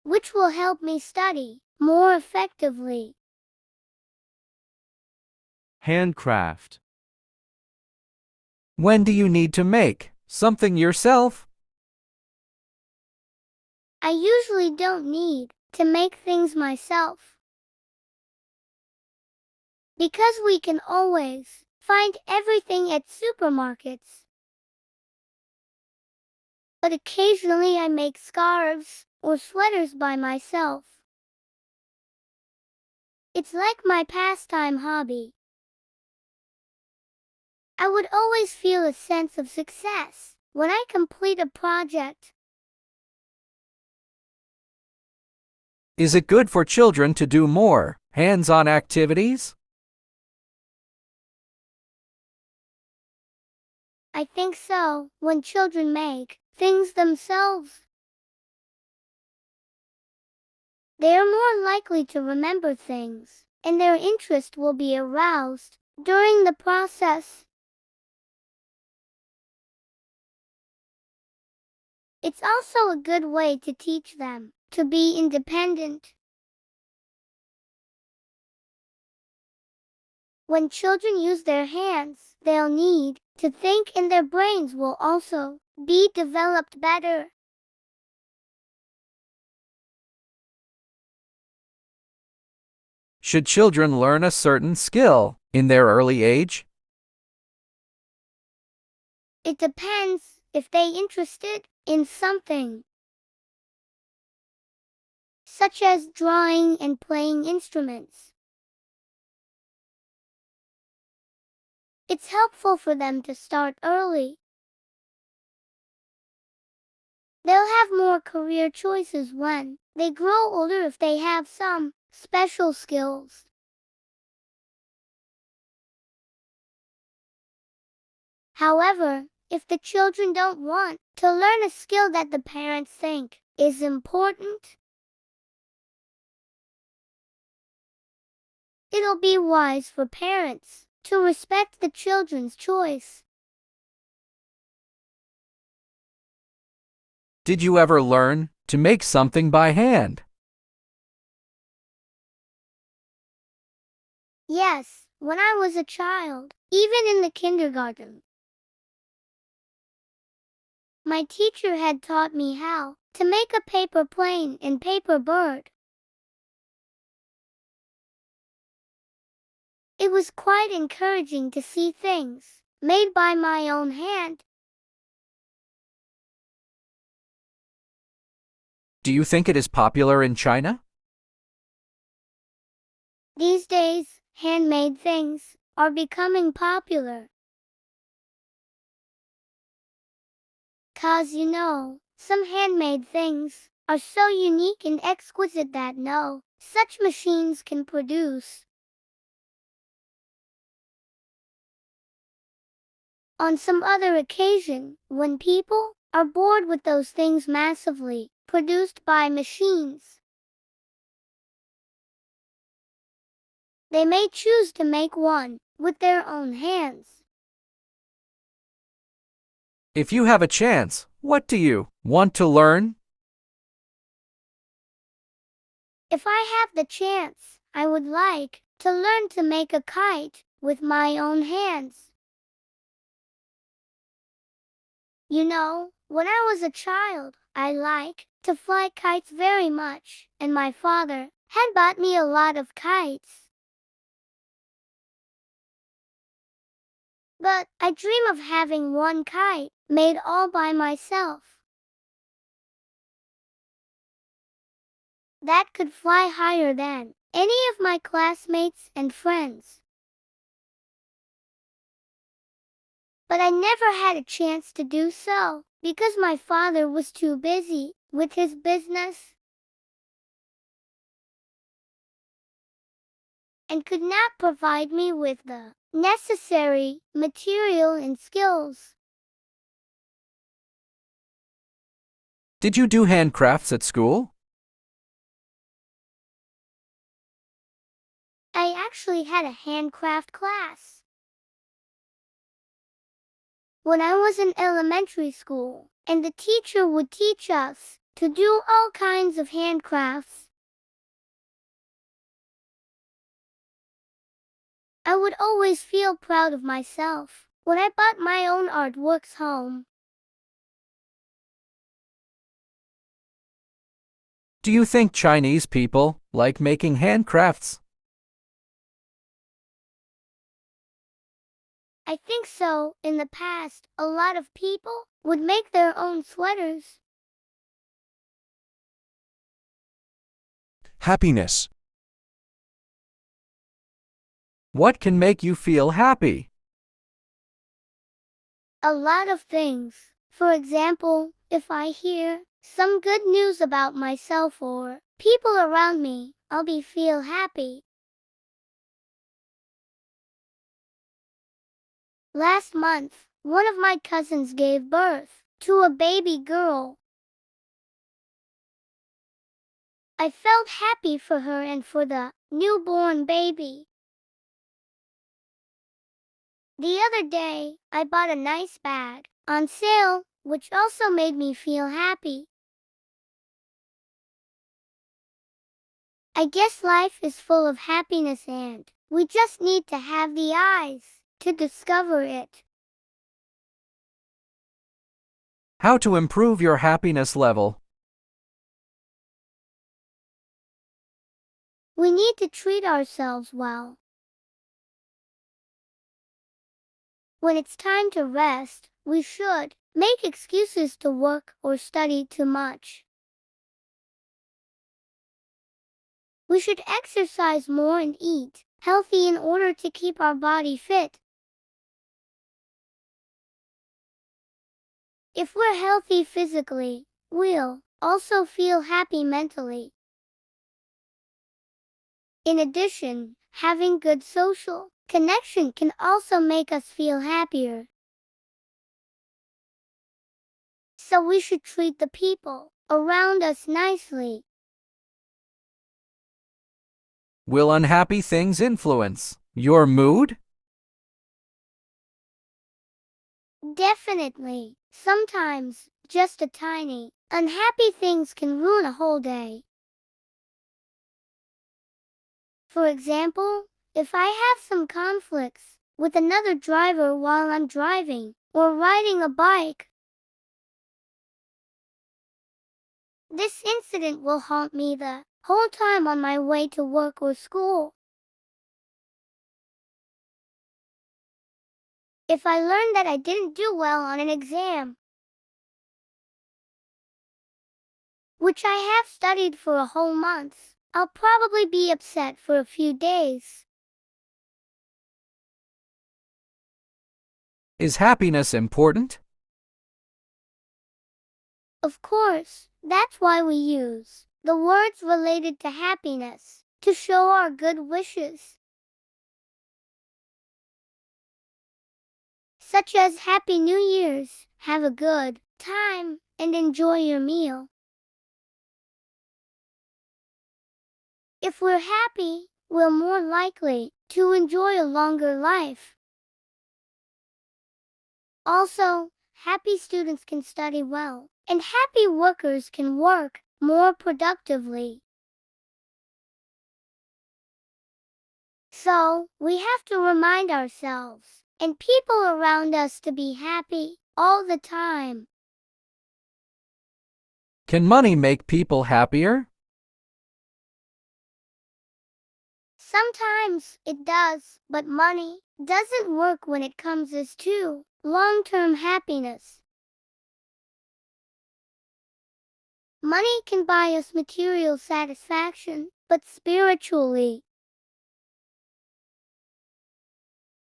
which will help me study more effectively. Handcraft. When do you need to make something yourself? I usually don't need to make things myself. Because we can always find everything at supermarkets. But occasionally I make scarves or sweaters by myself. It's like my pastime hobby. I would always feel a sense of success when I complete a project. Is it good for children to do more hands-on activities? I think so. When children make things themselves, they are more likely to remember things, and their interest will be aroused during the process. It's also a good way to teach them to be independent. When children use their hands, they'll need to think, and their brains will also be developed better. Should children learn a certain skill in their early age? It depends if they're interested in something, such as drawing and playing instruments. It's helpful for them to start early. They'll have more career choices when they grow older if they have some special skills. However, if the children don't want to learn a skill that the parents think is important, it'll be wise for parents to respect the children's choice. Did you ever learn to make something by hand? Yes, when I was a child, even in the kindergarten, my teacher had taught me how to make a paper plane and paper bird. It was quite encouraging to see things made by my own hand. Do you think it is popular in China? These days, handmade things are becoming popular. 'Cause some handmade things are so unique and exquisite that no such machines can produce. On some other occasion, when people are bored with those things massively produced by machines, they may choose to make one with their own hands. If you have a chance, what do you want to learn? If I have the chance, I would like to learn to make a kite with my own hands. When I was a child, I liked to fly kites very much, and my father had bought me a lot of kites. But I dream of having one kite made all by myself that could fly higher than any of my classmates and friends. But I never had a chance to do so because my father was too busy with his business and could not provide me with the necessary material and skills. Did you do handcrafts at school? I actually had a handcraft class when I was in elementary school, and the teacher would teach us to do all kinds of handcrafts. I would always feel proud of myself when I brought my own artworks home. Do you think Chinese people like making handcrafts? I think so. In the past, a lot of people would make their own sweaters. Happiness. What can make you feel happy? A lot of things. For example, if I hear some good news about myself or people around me, I'll feel happy. Last month, one of my cousins gave birth to a baby girl. I felt happy for her and for the newborn baby. The other day, I bought a nice bag on sale, which also made me feel happy. I guess life is full of happiness and we just need to have the eyes to discover it. How to improve your happiness level? We need to treat ourselves well. When it's time to rest, we should make excuses to work or study too much. We should exercise more and eat healthy in order to keep our body fit. If we're healthy physically, we'll also feel happy mentally. In addition, having good social connection can also make us feel happier. So we should treat the people around us nicely. Will unhappy things influence your mood? Definitely. Sometimes, just a tiny, unhappy things can ruin a whole day. For example, if I have some conflicts with another driver while I'm driving or riding a bike, this incident will haunt me the whole time on my way to work or school. If I learn that I didn't do well on an exam, which I have studied for a whole month, I'll probably be upset for a few days. Is happiness important? Of course, that's why we use the words related to happiness to show our good wishes, such as Happy New Year's, have a good time, and enjoy your meal. If we're happy, we're more likely to enjoy a longer life. Also, happy students can study well, and happy workers can work more productively. So, we have to remind ourselves and people around us to be happy all the time. Can money make people happier? Sometimes it does, but money doesn't work when it comes to long-term happiness. Money can buy us material satisfaction, but spiritually,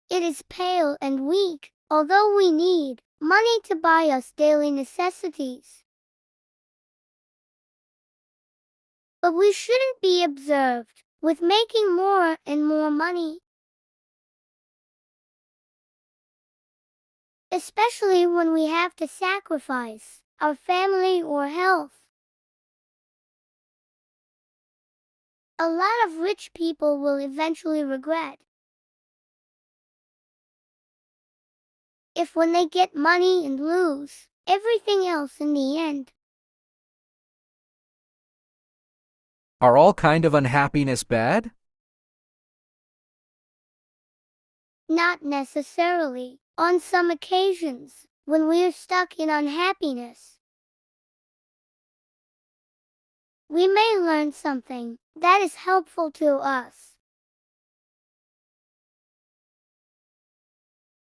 it is pale and weak, although we need money to buy us daily necessities. But we shouldn't be observed with making more and more money, especially when we have to sacrifice our family or health. A lot of rich people will eventually regret if when they get money and lose everything else in the end. Are all kind of unhappiness bad? Not necessarily. On some occasions, when we're stuck in unhappiness, we may learn something that is helpful to us,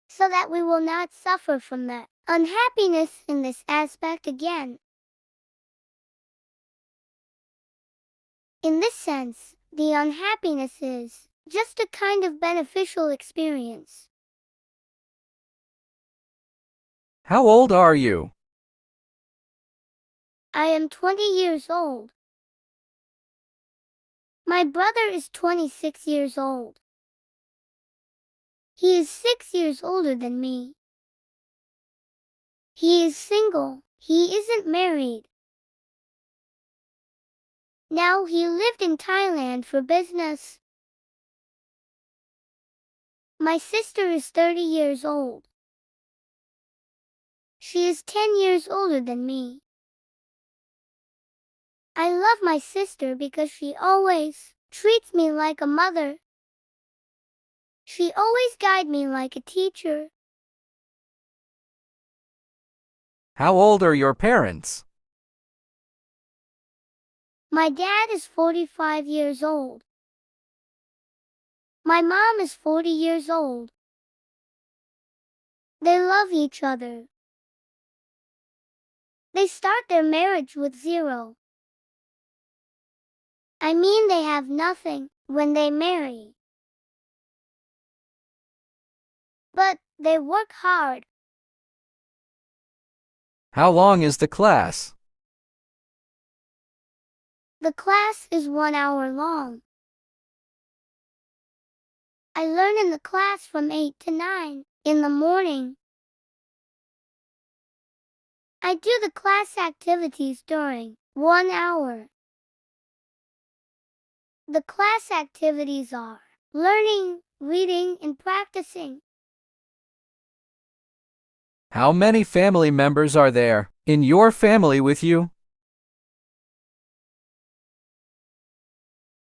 so that we will not suffer from the unhappiness in this aspect again. In this sense, the unhappiness is just a kind of beneficial experience. How old are you? I am 20 years old. My brother is 26 years old. He is 6 years older than me. He is single. He isn't married. Now he lived in Thailand for business. My sister is 30 years old. She is 10 years older than me. I love my sister because she always treats me like a mother. She always guides me like a teacher. How old are your parents? My dad is 45 years old. My mom is 40 years old. They love each other. They start their marriage with zero. I mean, they have nothing when they marry. But they work hard. How long is the class? The class is 1 hour long. I learn in the class from 8 to 9 in the morning. I do the class activities during 1 hour. The class activities are learning, reading, and practicing. How many family members are there in your family with you?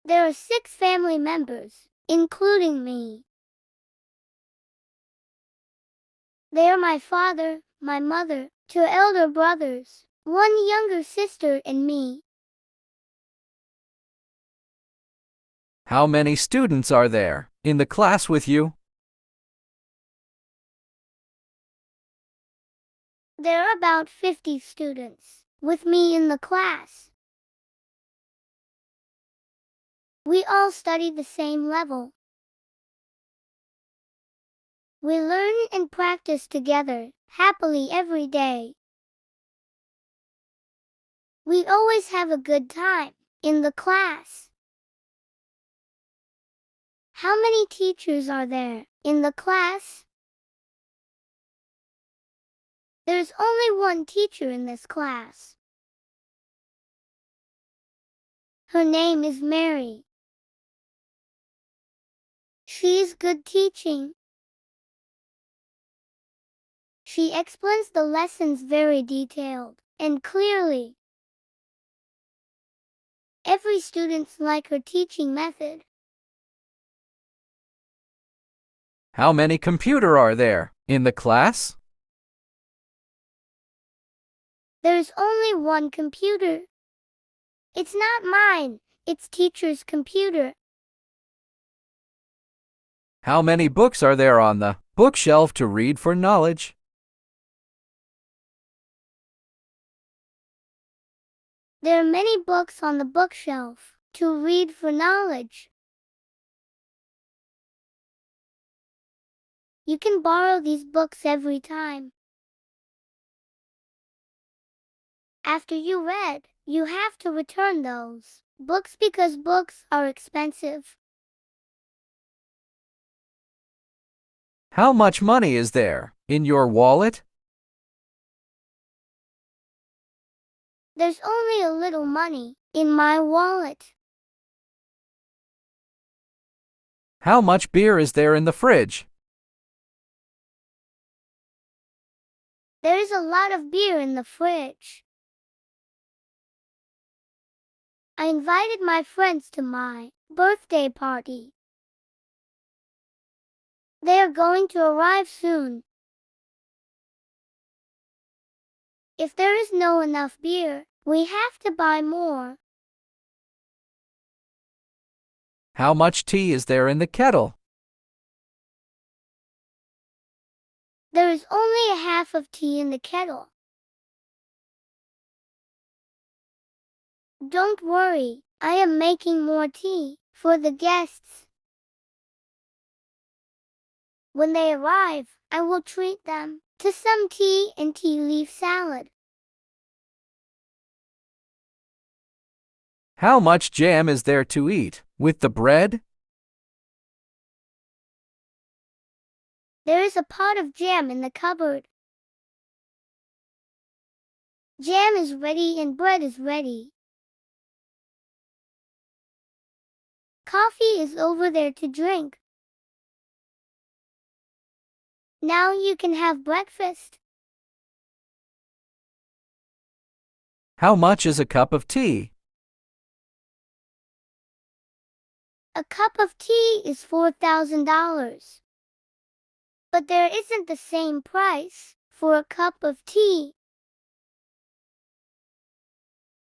There are 6 family members, including me. They are my father, my mother, 2 elder brothers, 1 younger sister, and me. How many students are there in the class with you? There are about 50 students with me in the class. We all study the same level. We learn and practice together, happily every day. We always have a good time in the class. How many teachers are there in the class? There's only 1 teacher in this class. Her name is Mary. She is good teaching. She explains the lessons very detailed and clearly. Every student likes her teaching method. How many computers are there in the class? There's only 1 computer. It's not mine, it's teacher's computer. How many books are there on the bookshelf to read for knowledge? There are many books on the bookshelf to read for knowledge. You can borrow these books every time. After you read, you have to return those books because books are expensive. How much money is there in your wallet? There's only a little money in my wallet. How much beer is there in the fridge? There is a lot of beer in the fridge. I invited my friends to my birthday party. They are going to arrive soon. If there is no enough beer, we have to buy more. How much tea is there in the kettle? There is only a half of tea in the kettle. Don't worry, I am making more tea for the guests. When they arrive, I will treat them to some tea and tea leaf salad. How much jam is there to eat with the bread? There is a pot of jam in the cupboard. Jam is ready and bread is ready. Coffee is over there to drink. Now you can have breakfast. How much is a cup of tea? A cup of tea is $4,000. But there isn't the same price for a cup of tea.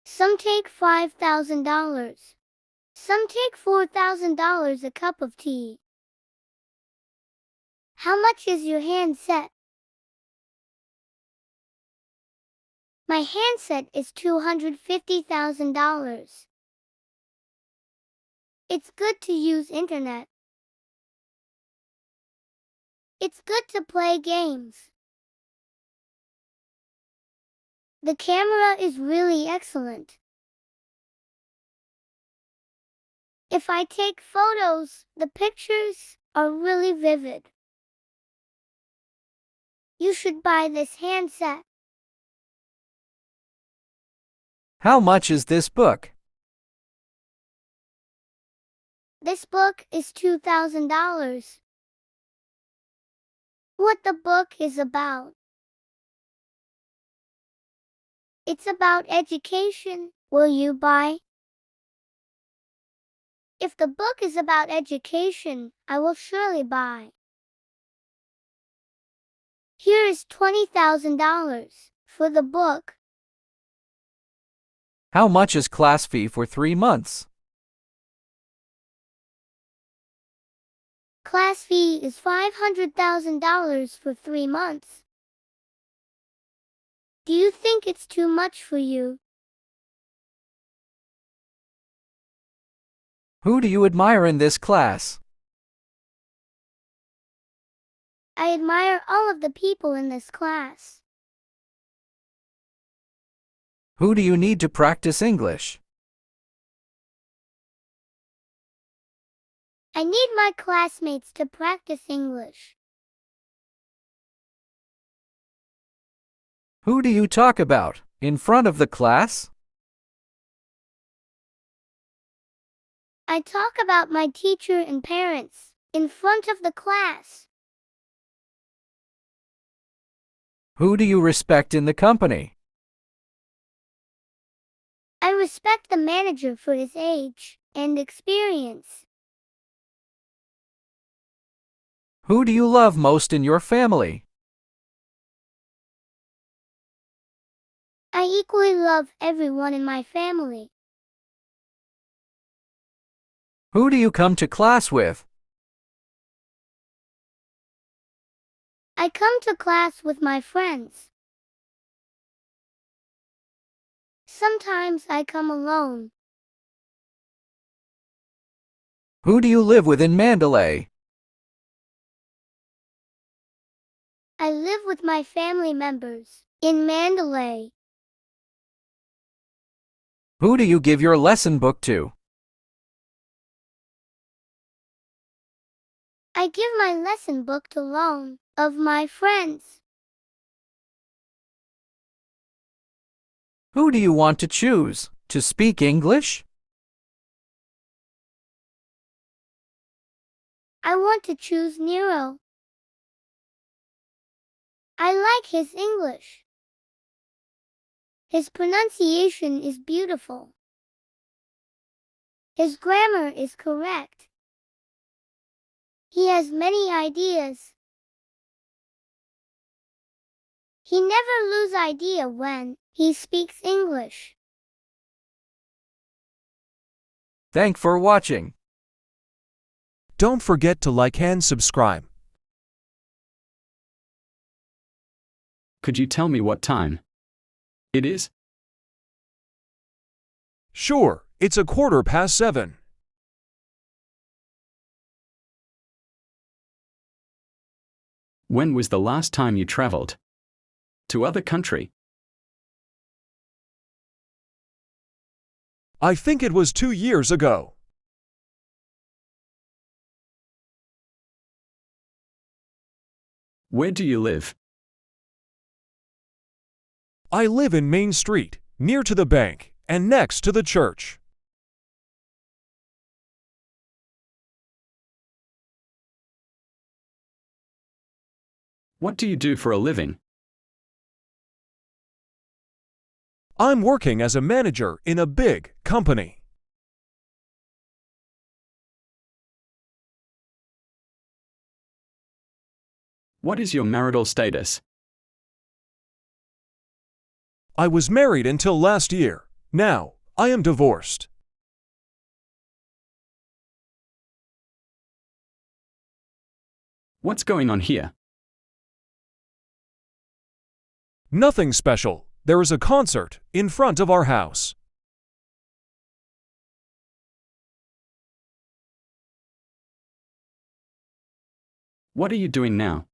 Some take $5,000. Some take $4,000 a cup of tea. How much is your handset? My handset is $250,000. It's good to use internet. It's good to play games. The camera is really excellent. If I take photos, the pictures are really vivid. You should buy this handset. How much is this book? This book is $2,000. What the book is about? It's about education. Will you buy? If the book is about education, I will surely buy. Here is $20,000 for the book. How much is class fee for 3 months? Class fee is $500,000 for 3 months. Do you think it's too much for you? Who do you admire in this class? I admire all of the people in this class. Who do you need to practice English? I need my classmates to practice English. Who do you talk about in front of the class? I talk about my teacher and parents in front of the class. Who do you respect in the company? I respect the manager for his age and experience. Who do you love most in your family? I equally love everyone in my family. Who do you come to class with? I come to class with my friends. Sometimes I come alone. Who do you live with in Mandalay? I live with my family members in Mandalay. Who do you give your lesson book to? I give my lesson book to loan of my friends. Who do you want to choose to speak English? I want to choose Nero. I like his English. His pronunciation is beautiful. His grammar is correct. He has many ideas. He never loses idea when he speaks English. Thanks for watching. don't forget to like and subscribe. Could you tell me what time it is? Sure, it's 7:15. When was the last time you traveled to other country? I think it was 2 years ago. Where do you live? I live in Main Street, near to the bank, and next to the church. What do you do for a living? I'm working as a manager in a big company. What is your marital status? I was married until last year. Now, I am divorced. What's going on here? Nothing special. There is a concert in front of our house. What are you doing now?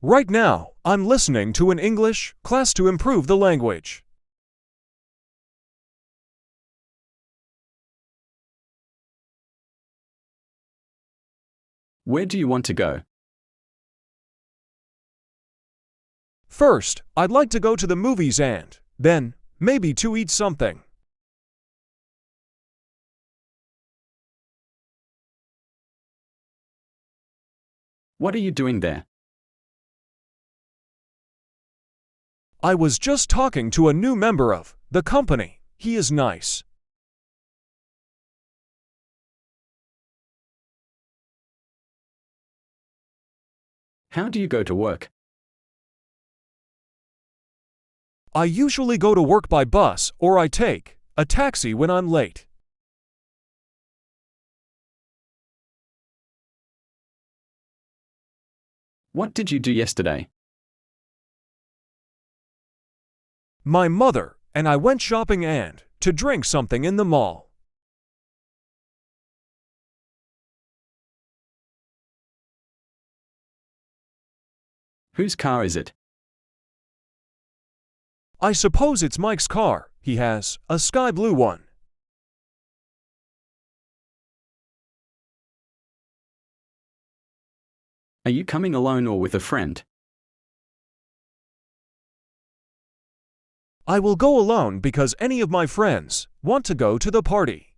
Right now, I'm listening to an English class to improve the language. Where do you want to go? First, I'd like to go to the movies and, then, maybe to eat something. What are you doing there? I was just talking to a new member of the company. He is nice. How do you go to work? I usually go to work by bus or I take a taxi when I'm late. What did you do yesterday? My mother and I went shopping and to drink something in the mall. Whose car is it? I suppose it's Mike's car. He has a sky blue one. Are you coming alone or with a friend? I will go alone because any of my friends want to go to the party.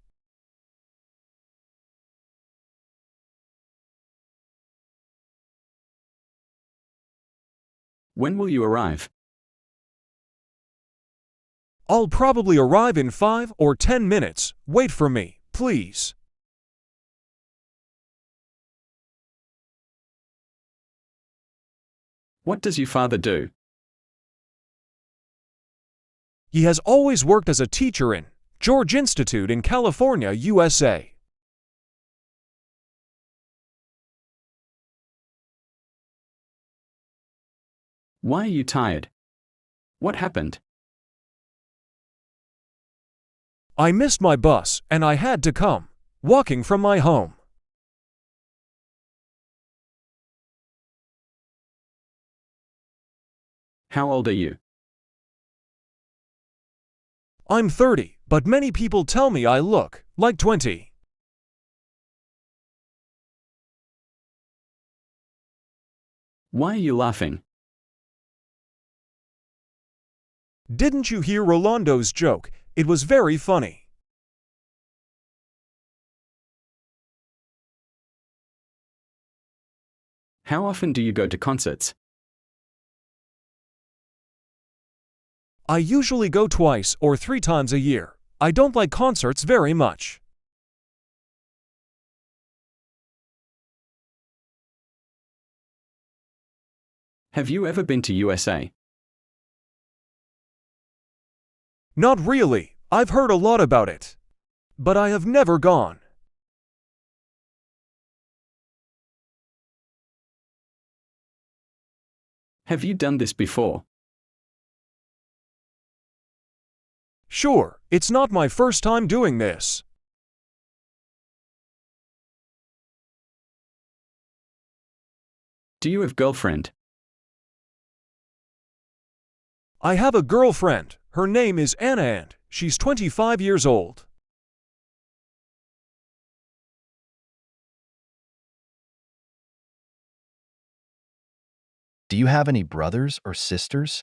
When will you arrive? I'll probably arrive in 5 or 10 minutes. Wait for me, please. What does your father do? He has always worked as a teacher in George Institute in California, USA. Why are you tired? What happened? I missed my bus and I had to come walking from my home. How old are you? I'm 30, but many people tell me I look like 20. Why are you laughing? Didn't you hear Rolando's joke? It was very funny. How often do you go to concerts? I usually go 2 or 3 times a year. I don't like concerts very much. Have you ever been to USA? Not really. I've heard a lot about it. but I have never gone. Have you done this before? Sure, it's not my first time doing this. Do you have girlfriend? I have a girlfriend. Her name is Anna and she's 25 years old. Do you have any brothers or sisters?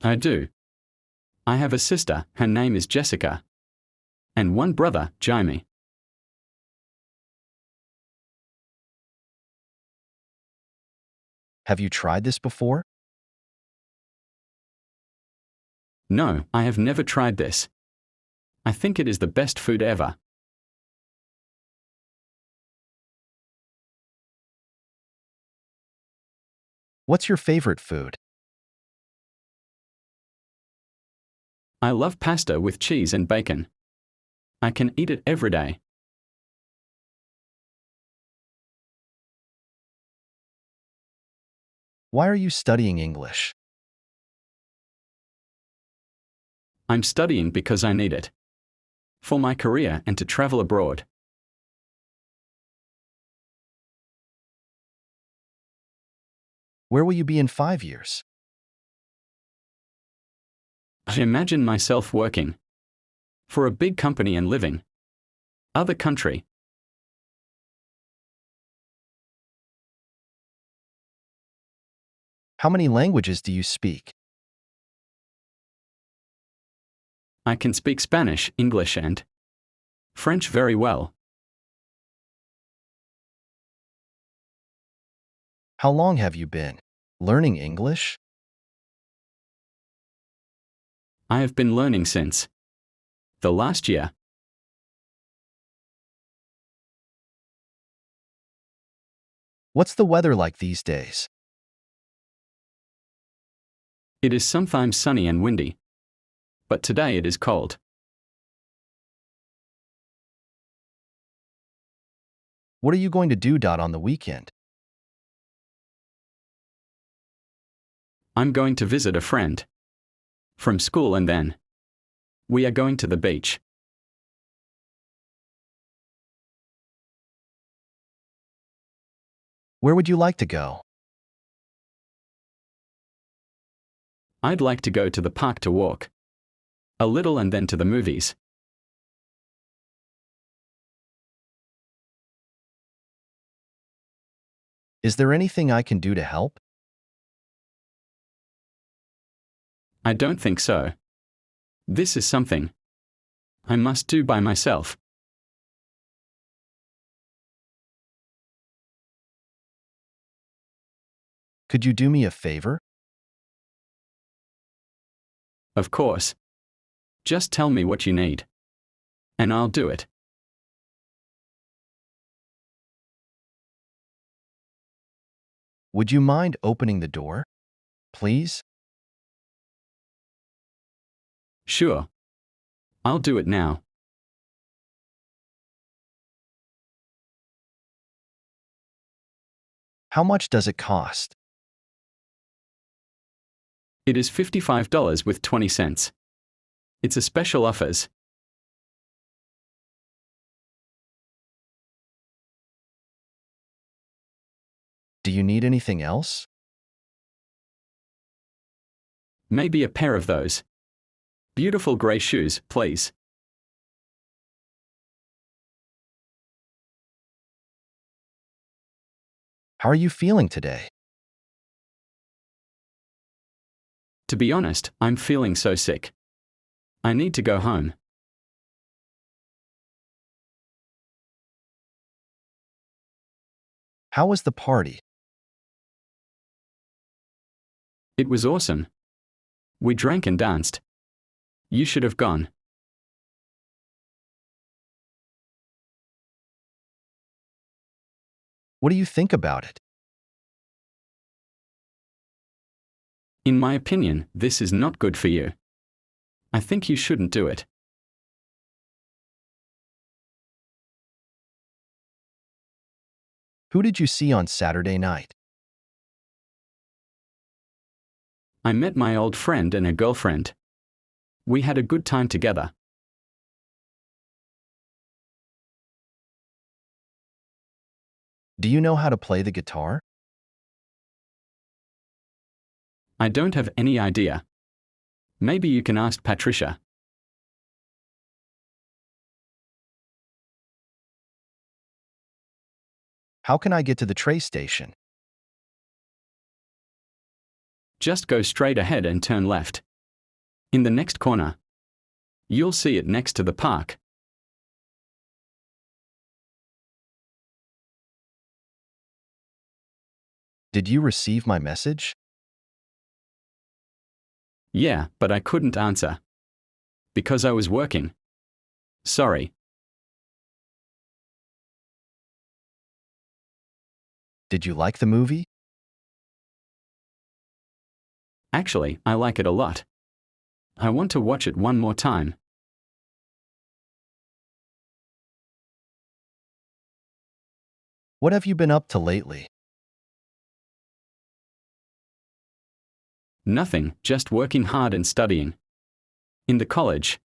I do. I have a sister, her name is Jessica. And one brother, Jaime. Have you tried this before? No, I have never tried this. I think it is the best food ever. What's your favorite food? I love pasta with cheese and bacon. I can eat it every day. Why are you studying English? I'm studying because I need it. For my career and to travel abroad. Where will you be in 5 years? I imagine myself working for a big company and living other country. How many languages do you speak? I can speak Spanish, English and French very well. How long have you been learning English? I have been learning since the last year. What's the weather like these days? It is sometimes sunny and windy. But today it is cold. What are you going to do on the weekend? I'm going to visit a friend from school and then we are going to the beach. Where would you like to go? I'd like to go to the park to walk a little and then to the movies. Is there anything I can do to help? I don't think so. This is something I must do by myself. Could you do me a favor? Of course. Just tell me what you need. And I'll do it. Would you mind opening the door, please? Sure. I'll do it now. How much does it cost? It is $55 with 20 cents. It's a special offers. Do you need anything else? Maybe a pair of those beautiful gray shoes, please. How are you feeling today? To be honest, I'm feeling so sick. I need to go home. How was the party? It was awesome. We drank and danced. You should have gone. What do you think about it? In my opinion, this is not good for you. I think you shouldn't do it. Who did you see on Saturday night? I met my old friend and her girlfriend. We had a good time together. Do you know how to play the guitar? I don't have any idea. Maybe you can ask Patricia. How can I get to the train station? Just go straight ahead and turn left. In the next corner. You'll see it next to the park. Did you receive my message? Yeah, but I couldn't answer. Because I was working. Sorry. Did you like the movie? Actually, I like it a lot. I want to watch it one more time. What have you been up to lately? Nothing, just working hard and studying. In the college.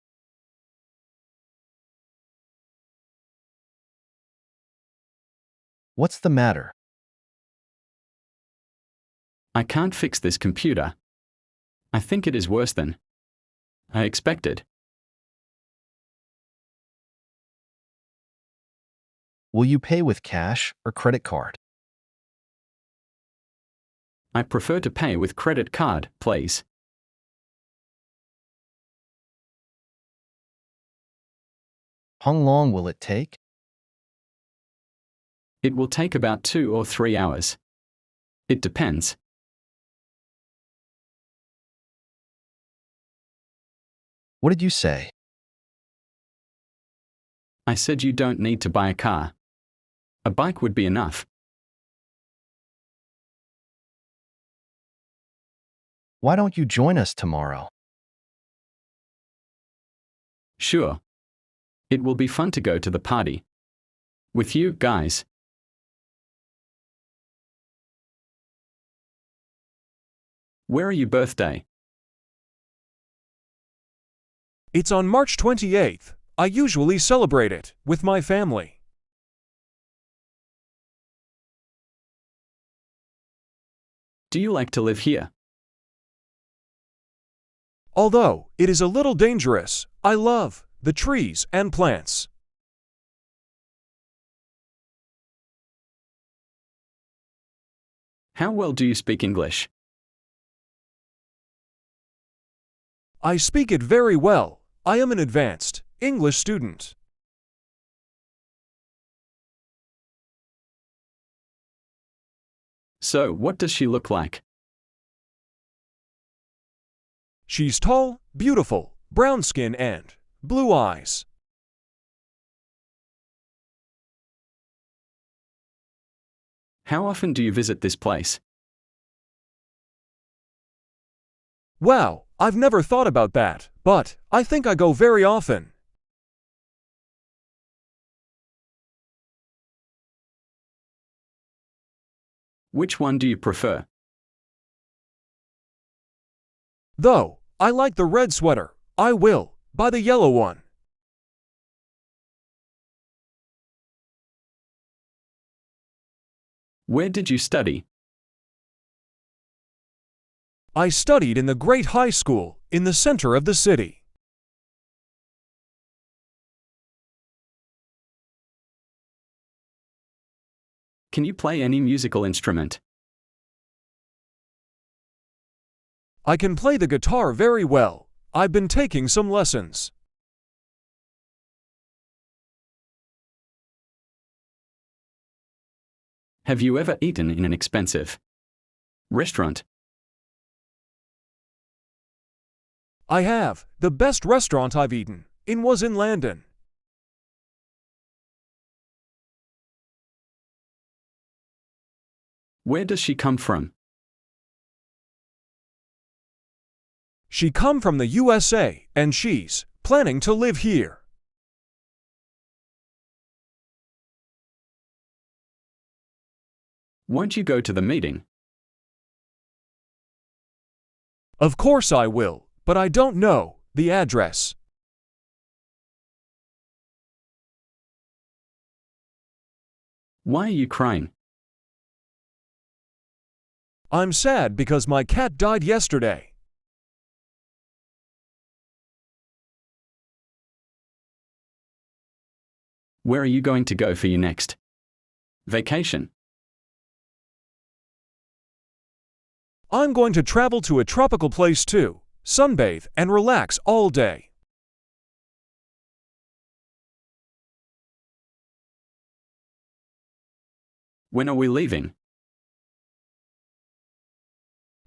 What's the matter? I can't fix this computer. I think it is worse than I expected. Will you pay with cash or credit card? I prefer to pay with credit card, please. How long will it take? It will take about 2 or 3 hours. It depends. What did you say? I said you don't need to buy a car. A bike would be enough. Why don't you join us tomorrow? Sure. It will be fun to go to the party. With you guys. Where are your birthday? It's on March 28th. I usually celebrate it with my family. Do you like to live here? Although it is a little dangerous, I love the trees and plants. How well do you speak English? I speak it very well. I am an advanced English student. So, what does she look like? She's tall, beautiful, brown skin and blue eyes. How often do you visit this place? Wow, I've never thought about that, but I think I go very often. Which one do you prefer? Though, I like the red sweater. I will buy the yellow one. Where did you study? I studied in the great high school in the center of the city. Can you play any musical instrument? I can play the guitar very well. I've been taking some lessons. Have you ever eaten in an expensive restaurant? I have. The best restaurant I've eaten in was in London. Where does she come from? She come from the USA and she's planning to live here. Won't you go to the meeting? Of course I will, but I don't know the address. Why are you crying? I'm sad because my cat died yesterday. Where are you going to go for your next vacation? I'm going to travel to a tropical place too, sunbathe and relax all day. When are we leaving?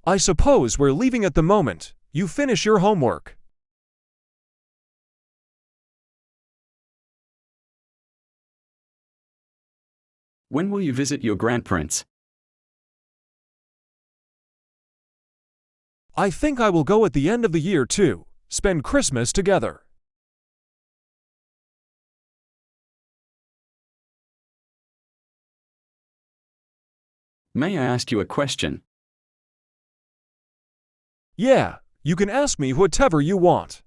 I suppose we're leaving at the moment you finish your homework. When will you visit your grandparents? I think I will go at the end of the year too, spend Christmas together. May I ask you a question? Yeah, you can ask me whatever you want.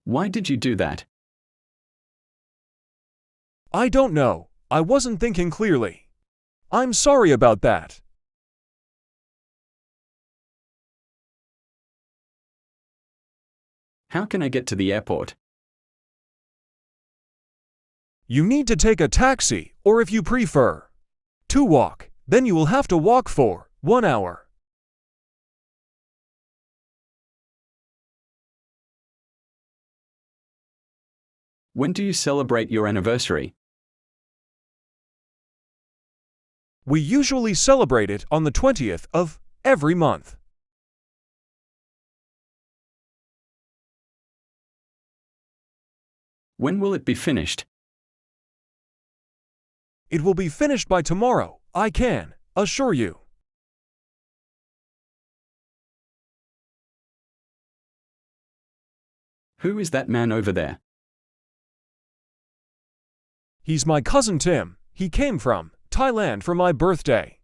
Why did you do that? I don't know, I wasn't thinking clearly. I'm sorry about that. How can I get to the airport? You need to take a taxi, or if you prefer, to walk, then you will have to walk for 1 hour. When do you celebrate your anniversary? We usually celebrate it on the 20th of every month. When will it be finished? It will be finished by tomorrow, I can assure you. Who is that man over there? He's my cousin Tim. He came from Thailand for my birthday.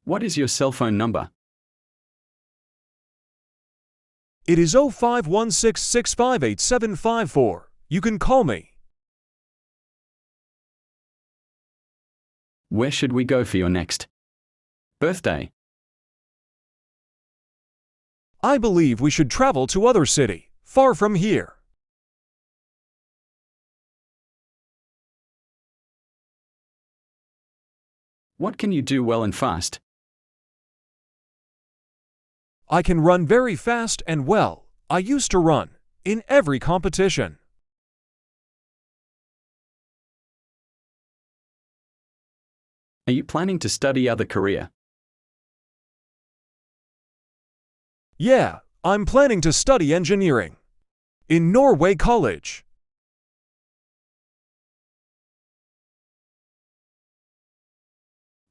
What is your cell phone number? It is 0516658754. You can call me. Where should we go for your next birthday? I believe we should travel to other city, far from here. What can you do well and fast? I can run very fast and well. I used to run in every competition. Are you planning to study other career? Yeah, I'm planning to study engineering in Norway College.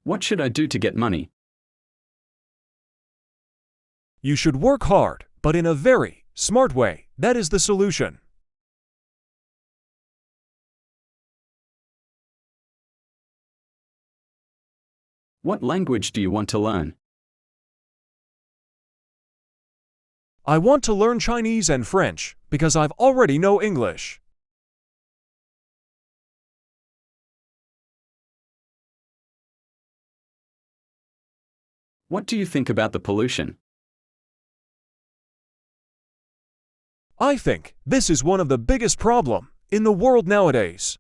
What should I do to get money? You should work hard, but in a very smart way. That is the solution. What language do you want to learn? I want to learn Chinese and French because I've already know English. What do you think about the pollution? I think this is one of the biggest problems in the world nowadays.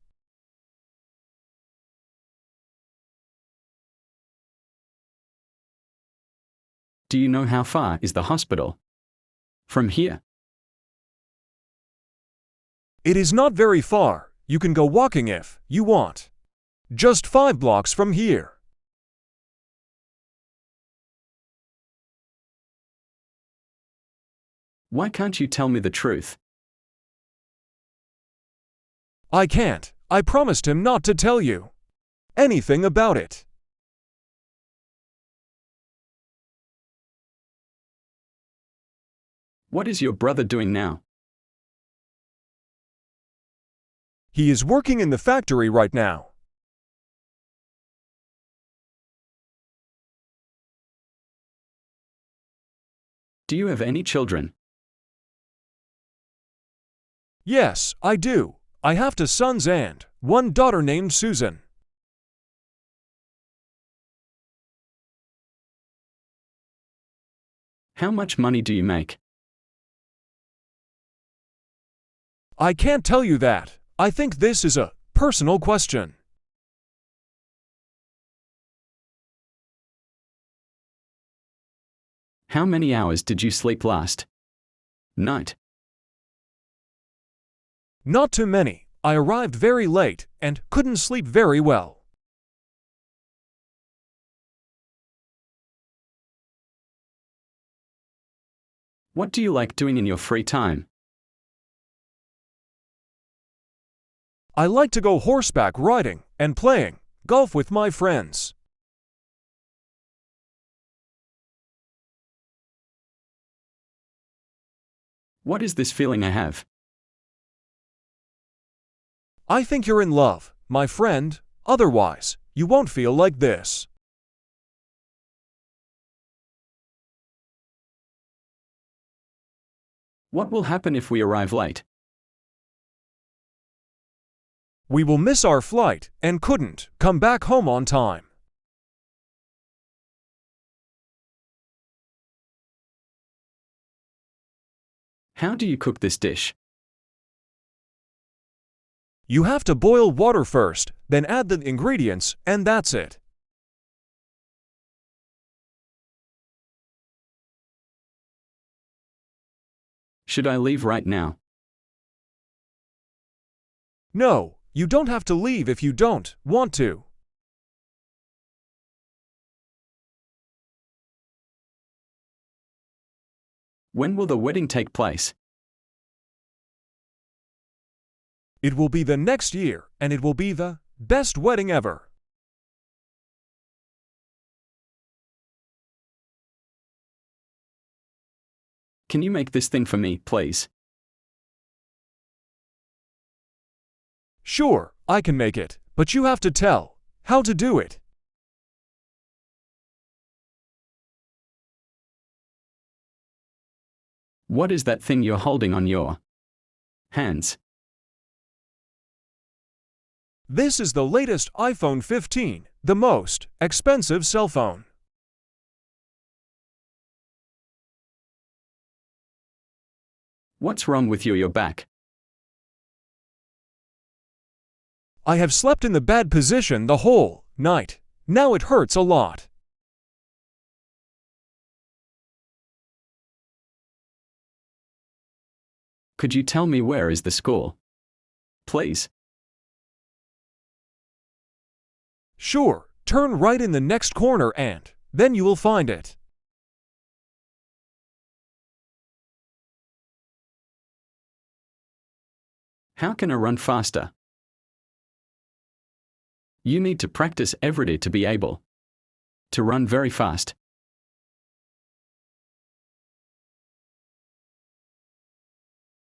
Do you know how far is the hospital from here? It is not very far. You can go walking if you want. Just 5 blocks from here. Why can't you tell me the truth? I can't. I promised him not to tell you anything about it. What is your brother doing now? He is working in the factory right now. Do you have any children? Yes, I do. I have two sons and one daughter named Susan. How much money do you make? I can't tell you that. I think this is a personal question. How many hours did you sleep last night? Not too many. I arrived very late and couldn't sleep very well. What do you like doing in your free time? I like to go horseback riding and playing golf with my friends. What is this feeling I have? I think you're in love, my friend. Otherwise, you won't feel like this. What will happen if we arrive late? We will miss our flight and couldn't come back home on time. How do you cook this dish? You have to boil water first, then add the ingredients, and that's it. Should I leave right now? No, you don't have to leave if you don't want to. When will the wedding take place? It will be the next year, and it will be the best wedding ever. Can you make this thing for me, please? Sure, I can make it, but you have to tell how to do it. What is that thing you're holding on your hands? This is the latest iPhone 15, the most expensive cell phone. What's wrong with your back? I have slept in the bad position the whole night. Now it hurts a lot. Could you tell me where is the school? Please. Sure, turn right in the next corner and then you will find it. How can I run faster? You need to practice every day to be able to run very fast.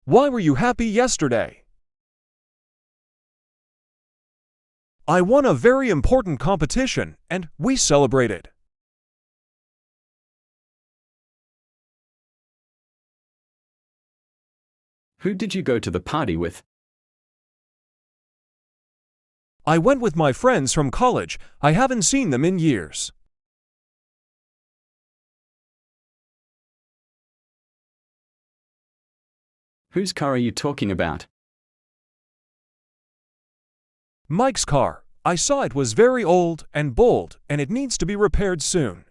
Why were you happy yesterday? I won a very important competition and we celebrated. Who did you go to the party with? I went with my friends from college. I haven't seen them in years. Whose car are you talking about? Mike's car. I saw it was very old and bold and it needs to be repaired soon.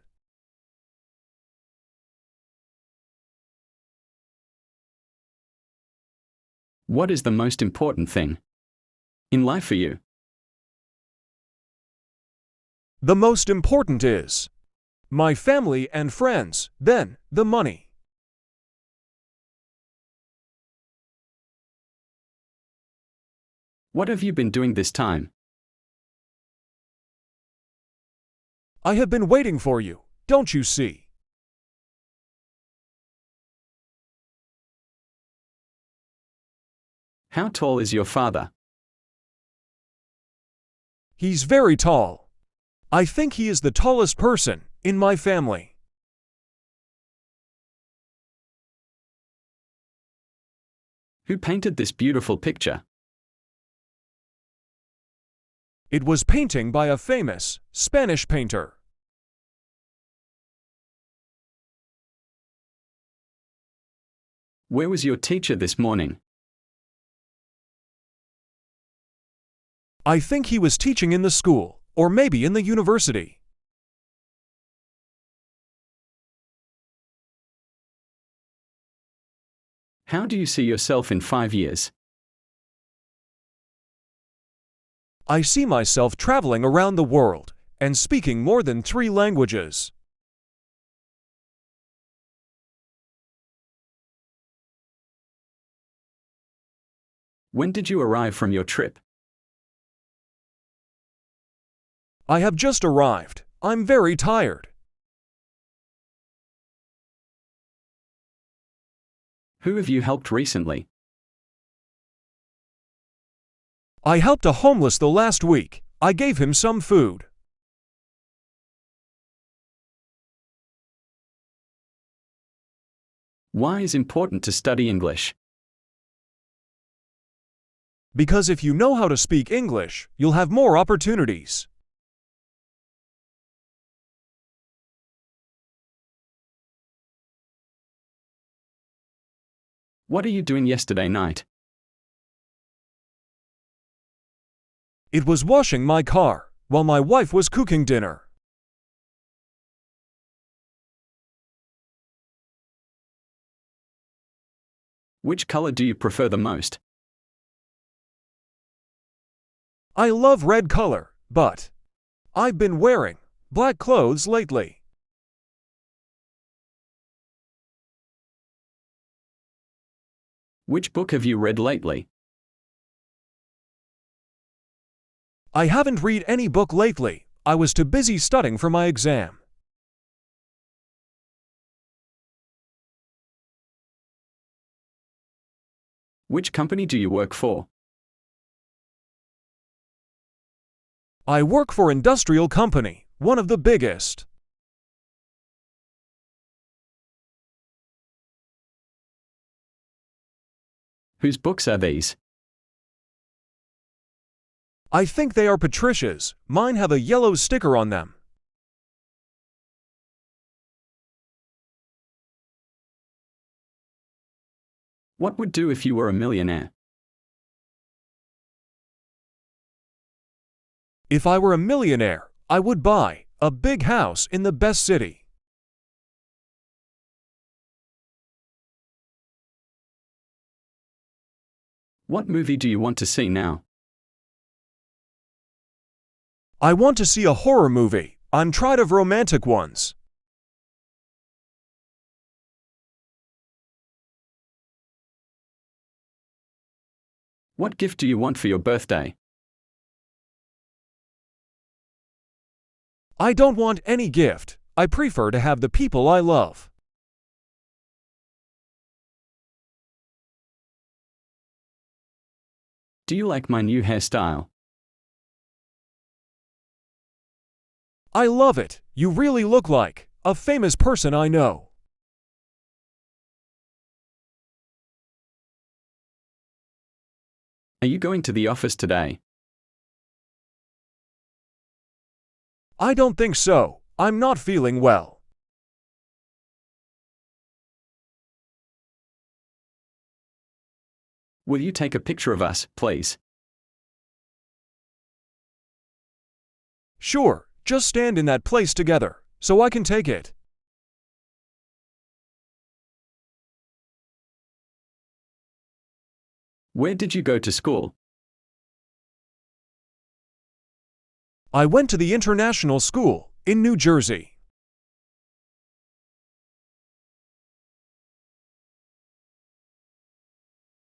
What is the most important thing in life for you? The most important is my family and friends, then the money. What have you been doing this time? I have been waiting for you, don't you see? How tall is your father? He's very tall. I think he is the tallest person in my family. Who painted this beautiful picture? It was painting by a famous Spanish painter. Where was your teacher this morning? I think he was teaching in the school, or maybe in the university. How do you see yourself in 5 years? I see myself traveling around the world and speaking more than 3 languages. When did you arrive from your trip? I have just arrived. I'm very tired. Who have you helped recently? I helped a homeless the last week. I gave him some food. Why is it important to study English? Because if you know how to speak English, you'll have more opportunities. What are you doing yesterday night? It was washing my car while my wife was cooking dinner. Which color do you prefer the most? I love red color, but I've been wearing black clothes lately. Which book have you read lately? I haven't read any book lately. I was too busy studying for my exam. Which company do you work for? I work for industrial company, one of the biggest. Whose books are these? I think they are Patricia's. Mine have a yellow sticker on them. What would do if you were a millionaire? If I were a millionaire, I would buy a big house in the best city. What movie do you want to see now? I want to see a horror movie. I'm tired of romantic ones. What gift do you want for your birthday? I don't want any gift. I prefer to have the people I love. Do you like my new hairstyle? I love it. You really look like a famous person I know. Are you going to the office today? I don't think so. I'm not feeling well. Will you take a picture of us, please? Sure, just stand in that place together, so I can take it. Where did you go to school? I went to the international school in New Jersey.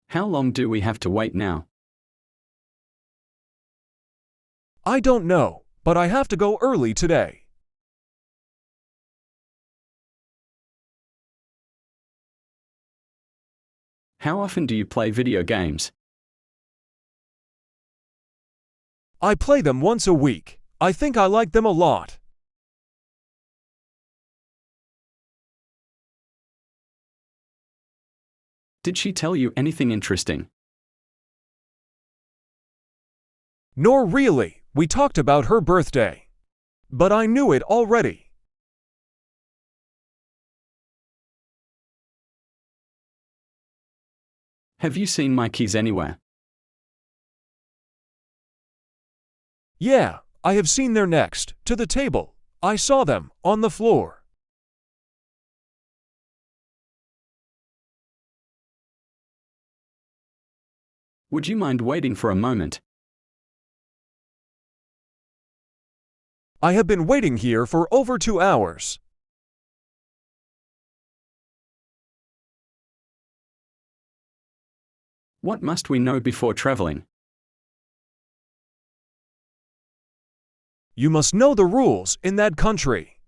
How long do we have to wait now? I don't know, but I have to go early today. How often do you play video games? I play them once a week. I think I like them a lot. Did she tell you anything interesting? Nor really, we talked about her birthday. But I knew it already. Have you seen my keys anywhere? Yeah, I have seen they're next to the table. I saw them on the floor. Would you mind waiting for a moment? I have been waiting here for over 2 hours. What must we know before traveling? You must know the rules in that country.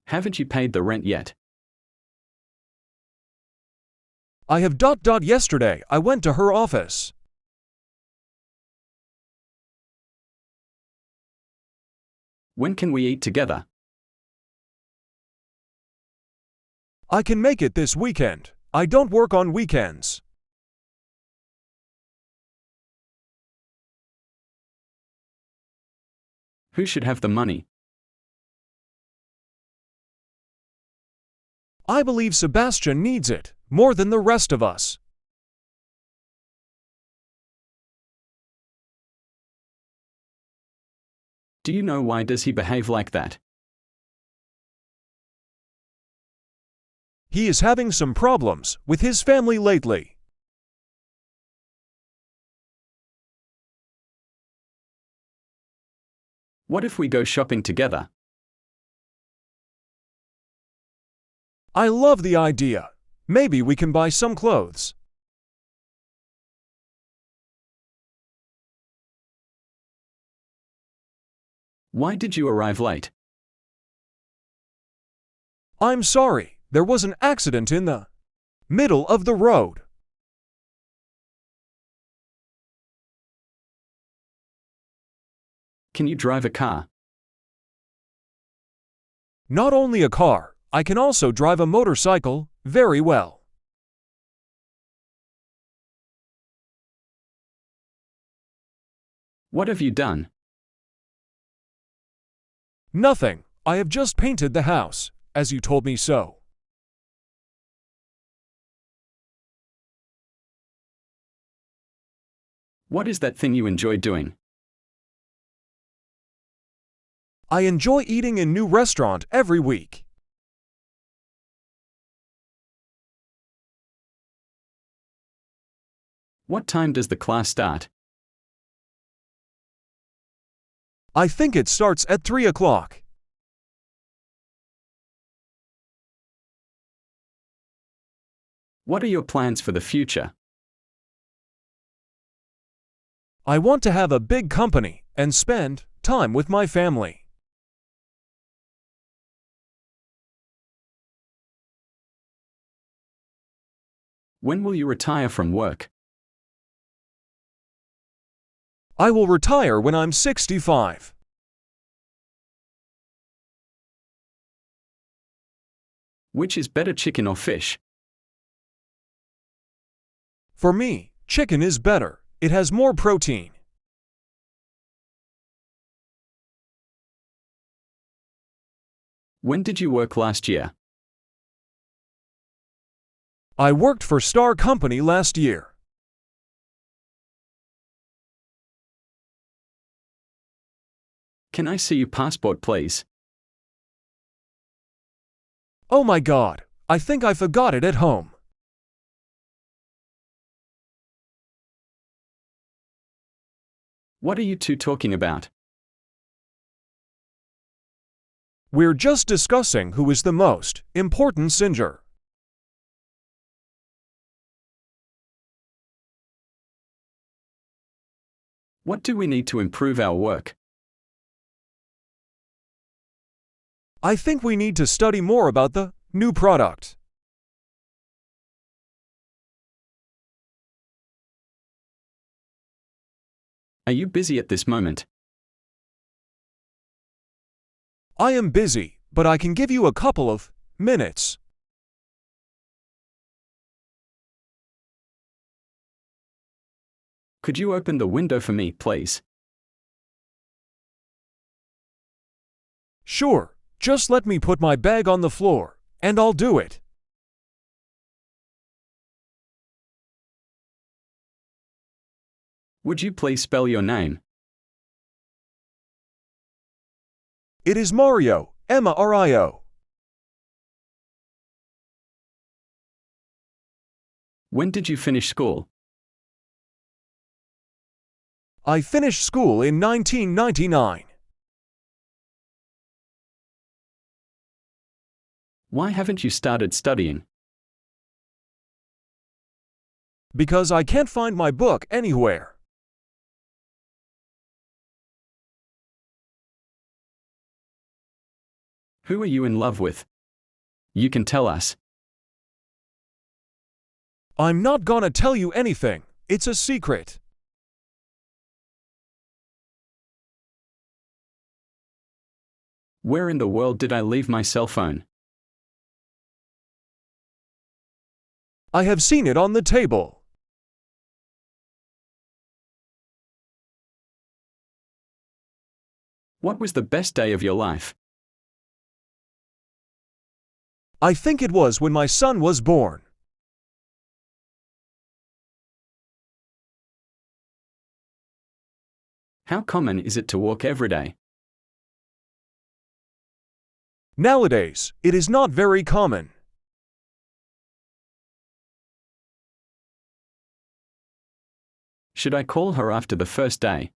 Haven't you paid the rent yet? I have ... Yesterday I went to her office. When can we eat together? I can make it this weekend. I don't work on weekends. Who should have the money? I believe Sebastian needs it more than the rest of us. Do you know why does he behave like that? He is having some problems with his family lately. What if we go shopping together? I love the idea. Maybe we can buy some clothes. Why did you arrive late? I'm sorry, there was an accident in the middle of the road. Can you drive a car? Not only a car, I can also drive a motorcycle very well. What have you done? Nothing. I have just painted the house, as you told me so. What is that thing you enjoy doing? I enjoy eating in new restaurant every week. What time does the class start? I think it starts at 3 o'clock. What are your plans for the future? I want to have a big company and spend time with my family. When will you retire from work? I will retire when I'm 65. Which is better, chicken or fish? For me, chicken is better. It has more protein. When did you work last year? I worked for Star Company last year. Can I see your passport, please? Oh my God, I think I forgot it at home. What are you two talking about? We're just discussing who is the most important singer. What do we need to improve our work? I think we need to study more about the new product. Are you busy at this moment? I am busy, but I can give you a couple of minutes. Could you open the window for me, please? Sure, just let me put my bag on the floor, and I'll do it. Would you please spell your name? It is Mario, Mario. When did you finish school? I finished school in 1999. Why haven't you started studying? Because I can't find my book anywhere. Who are you in love with? You can tell us. I'm not gonna tell you anything. It's a secret. Where in the world did I leave my cell phone? I have seen it on the table. What was the best day of your life? I think it was when my son was born. How common is it to walk every day? Nowadays, it is not very common. Should I call her after the first day?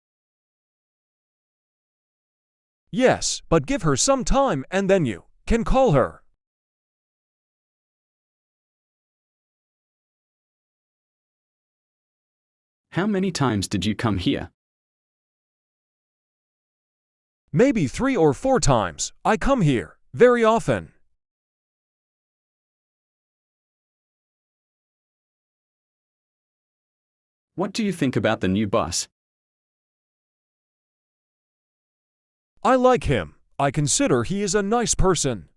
Yes, but give her some time and then you can call her. How many times did you come here? Maybe 3 or 4 times. I come here very often. What do you think about the new boss? I like him. I consider he is a nice person.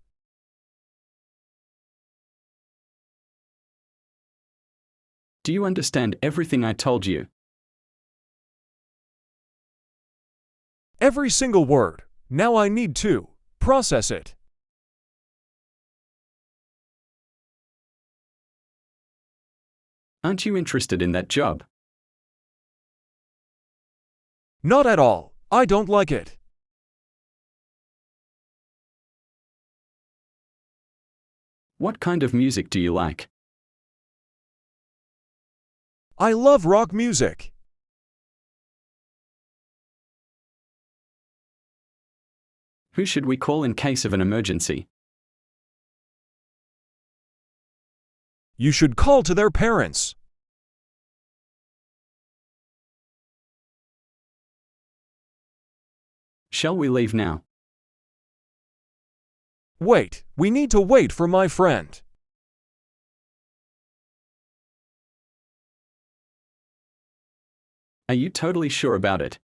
Do you understand everything I told you? Every single word. Now I need to process it. Aren't you interested in that job? Not at all. I don't like it. What kind of music do you like? I love rock music. Who should we call in case of an emergency? You should call to their parents. Shall we leave now? Wait, we need to wait for my friend. Are you totally sure about it?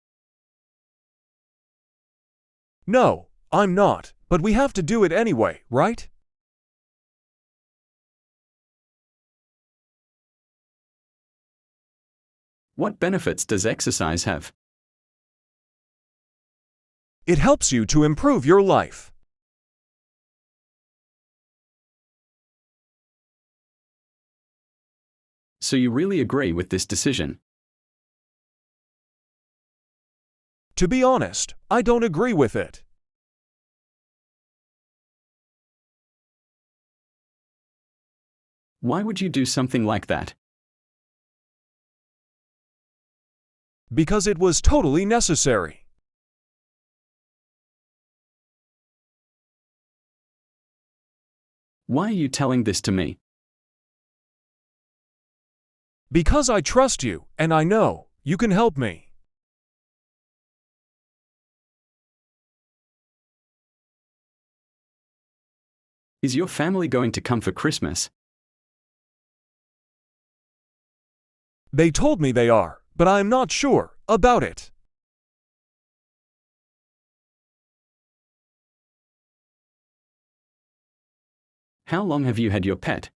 No, I'm not, but we have to do it anyway, right? What benefits does exercise have? It helps you to improve your life. So you really agree with this decision? To be honest, I don't agree with it. Why would you do something like that? Because it was totally necessary. Why are you telling this to me? Because I trust you, and I know you can help me. Is your family going to come for Christmas? They told me they are, but I am not sure about it. How long have you had your pet?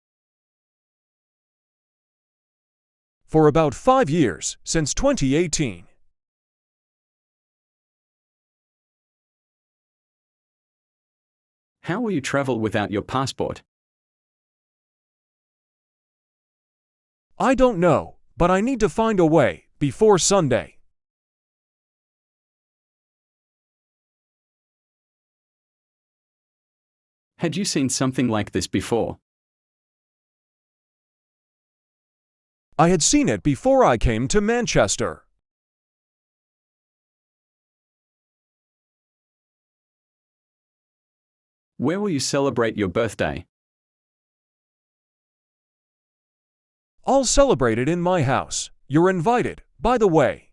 For about 5 years, since 2018. How will you travel without your passport? I don't know, but I need to find a way before Sunday. Had you seen something like this before? I had seen it before I came to Manchester. Where will you celebrate your birthday? I'll celebrate it in my house. You're invited, by the way.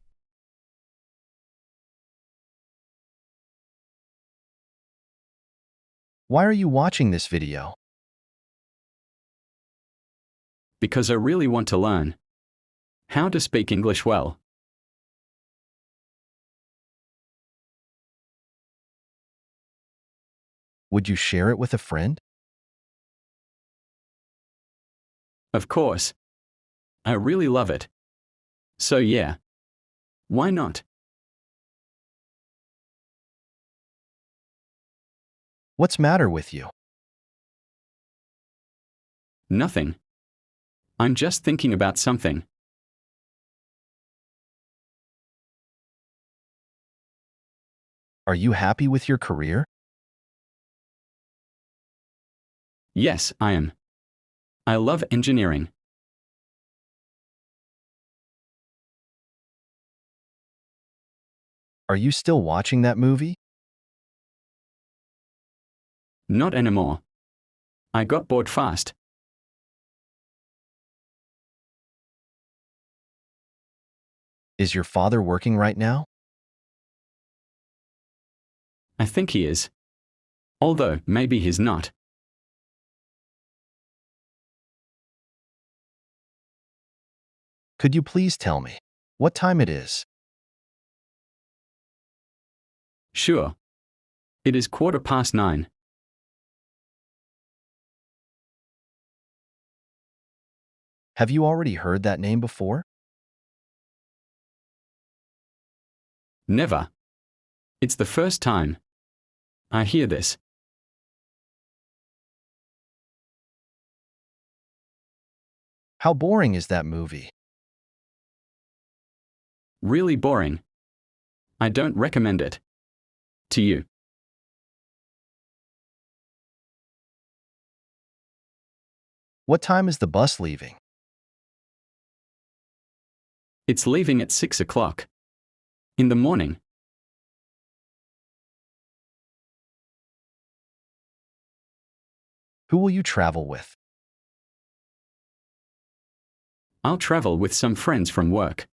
Why are you watching this video? Because I really want to learn how to speak English well. Would you share it with a friend? Of course. I really love it. So yeah. Why not? What's matter with you? Nothing. I'm just thinking about something. Are you happy with your career? Yes, I am. I love engineering. Are you still watching that movie? Not anymore. I got bored fast. Is your father working right now? I think he is. Although, maybe he's not. Could you please tell me what time it is? Sure. It is 9:15. Have you already heard that name before? Never. It's the first time I hear this. How boring is that movie? Really boring. I don't recommend it to you. What time is the bus leaving? It's leaving at 6 o'clock in the morning. Who will you travel with? I'll travel with some friends from work.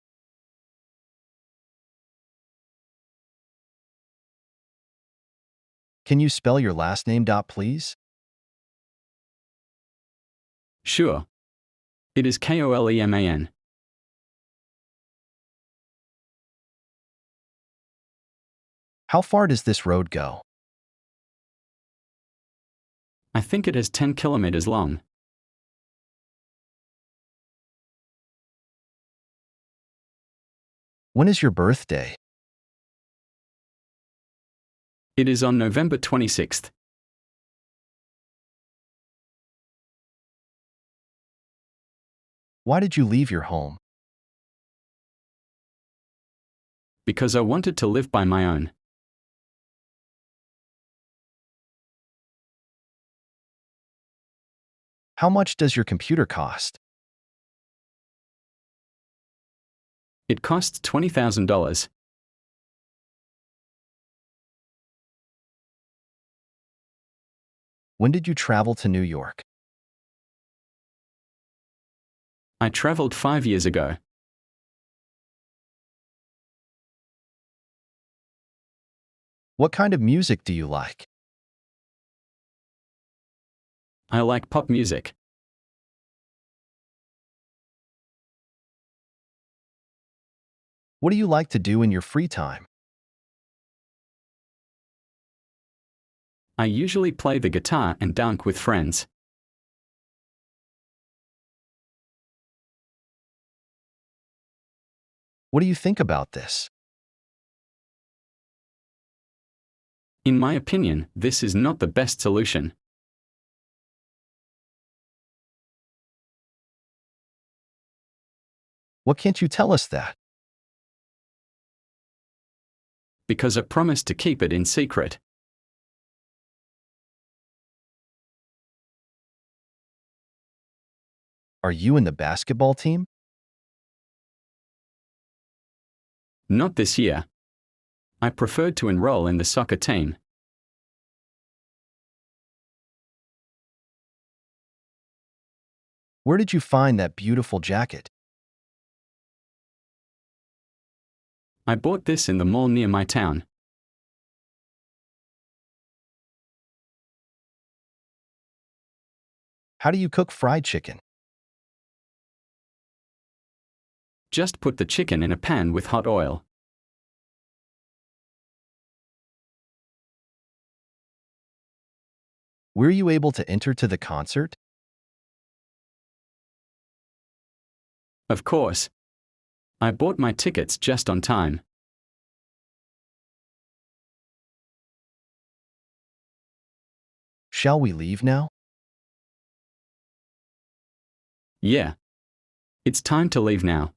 Can you spell your last name, please? Sure. It is Koleman. How far does this road go? I think it is 10 kilometers long. When is your birthday? It is on November 26th. Why did you leave your home? Because I wanted to live by my own. How much does your computer cost? It costs $20,000. When did you travel to New York? I traveled 5 years ago. What kind of music do you like? I like pop music. What do you like to do in your free time? I usually play the guitar and dunk with friends. What do you think about this? In my opinion, this is not the best solution. What can't you tell us that? Because I promised to keep it in secret. Are you in the basketball team? Not this year. I preferred to enroll in the soccer team. Where did you find that beautiful jacket? I bought this in the mall near my town. How do you cook fried chicken? Just put the chicken in a pan with hot oil. Were you able to enter to the concert? Of course. I bought my tickets just on time. Shall we leave now? Yeah. It's time to leave now.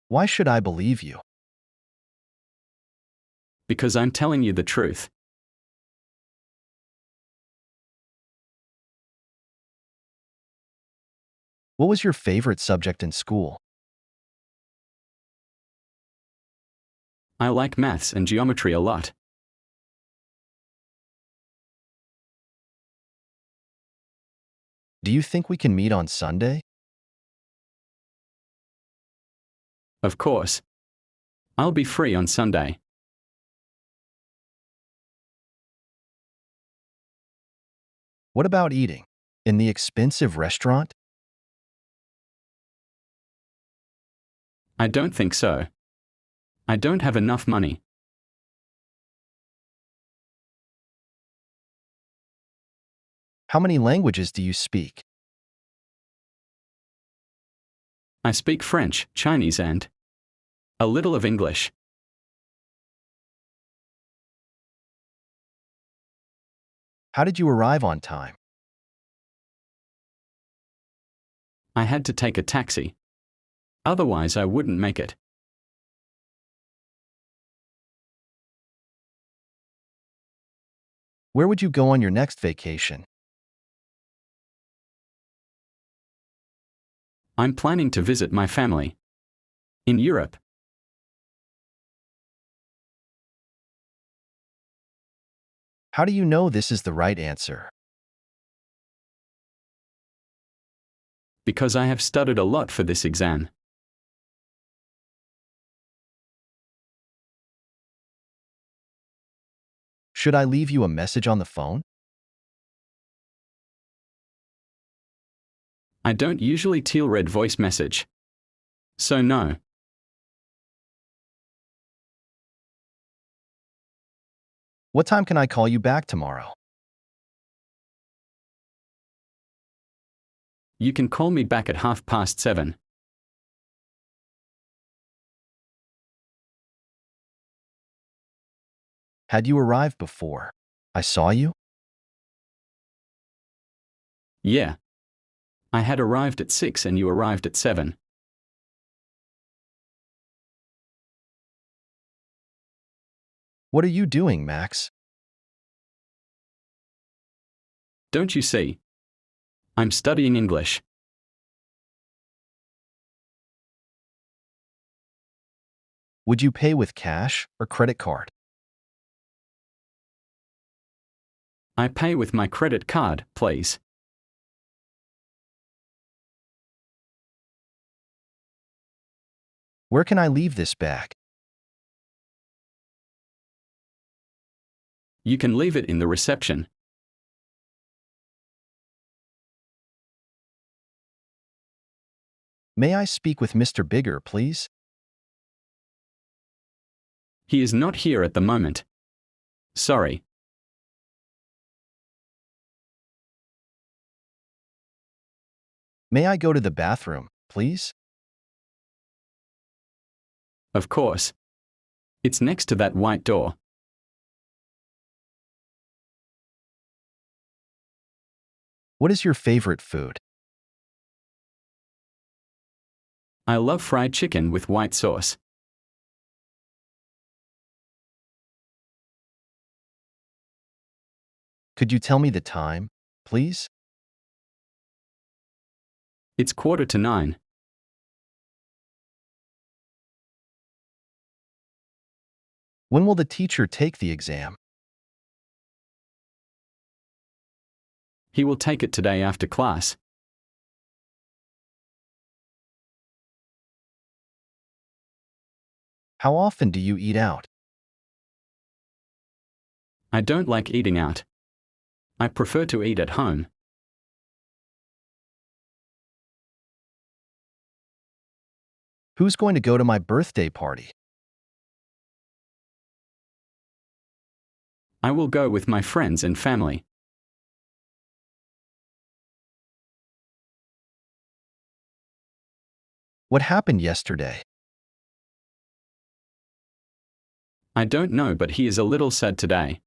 Why should I believe you? Because I'm telling you the truth. What was your favorite subject in school? I like maths and geometry a lot. Do you think we can meet on Sunday? Of course. I'll be free on Sunday. What about eating? In the expensive restaurant? I don't think so. I don't have enough money. How many languages do you speak? I speak French, Chinese and a little of English. How did you arrive on time? I had to take a taxi. Otherwise, I wouldn't make it. Where would you go on your next vacation? I'm planning to visit my family in Europe. How do you know this is the right answer? Because I have studied a lot for this exam. Should I leave you a message on the phone? I don't usually read voice message. So no. What time can I call you back tomorrow? You can call me back at 7:30. Had you arrived before I saw you? Yeah. I had arrived at 6 and you arrived at 7. What are you doing, Max? Don't you see? I'm studying English. Would you pay with cash or credit card? I pay with my credit card, please. Where can I leave this bag? You can leave it in the reception. May I speak with Mr. Bigger, please? He is not here at the moment. Sorry. May I go to the bathroom, please? Of course. It's next to that white door. What is your favorite food? I love fried chicken with white sauce. Could you tell me the time, please? It's 8:45. When will the teacher take the exam? He will take it today after class. How often do you eat out? I don't like eating out. I prefer to eat at home. Who's going to go to my birthday party? I will go with my friends and family. What happened yesterday? I don't know, but he is a little sad today.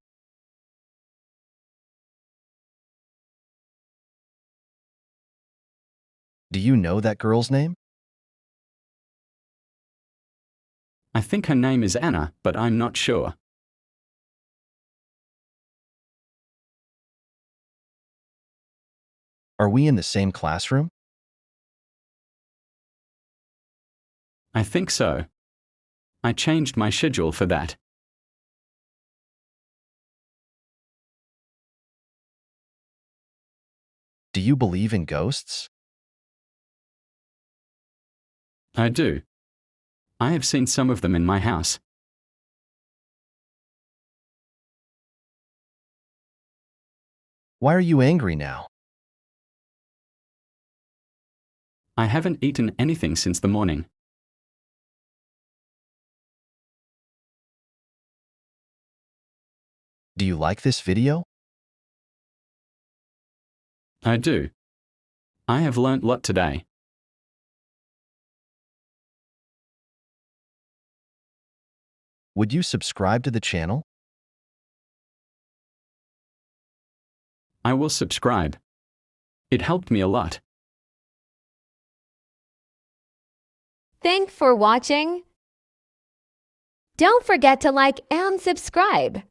Do you know that girl's name? I think her name is Anna, but I'm not sure. Are we in the same classroom? I think so. I changed my schedule for that. Do you believe in ghosts? I do. I have seen some of them in my house. Why are you angry now? I haven't eaten anything since the morning. Do you like this video? I do. I have learnt a lot today. Would you subscribe to the channel? I will subscribe. It helped me a lot. Thanks for watching. Don't forget to like and subscribe.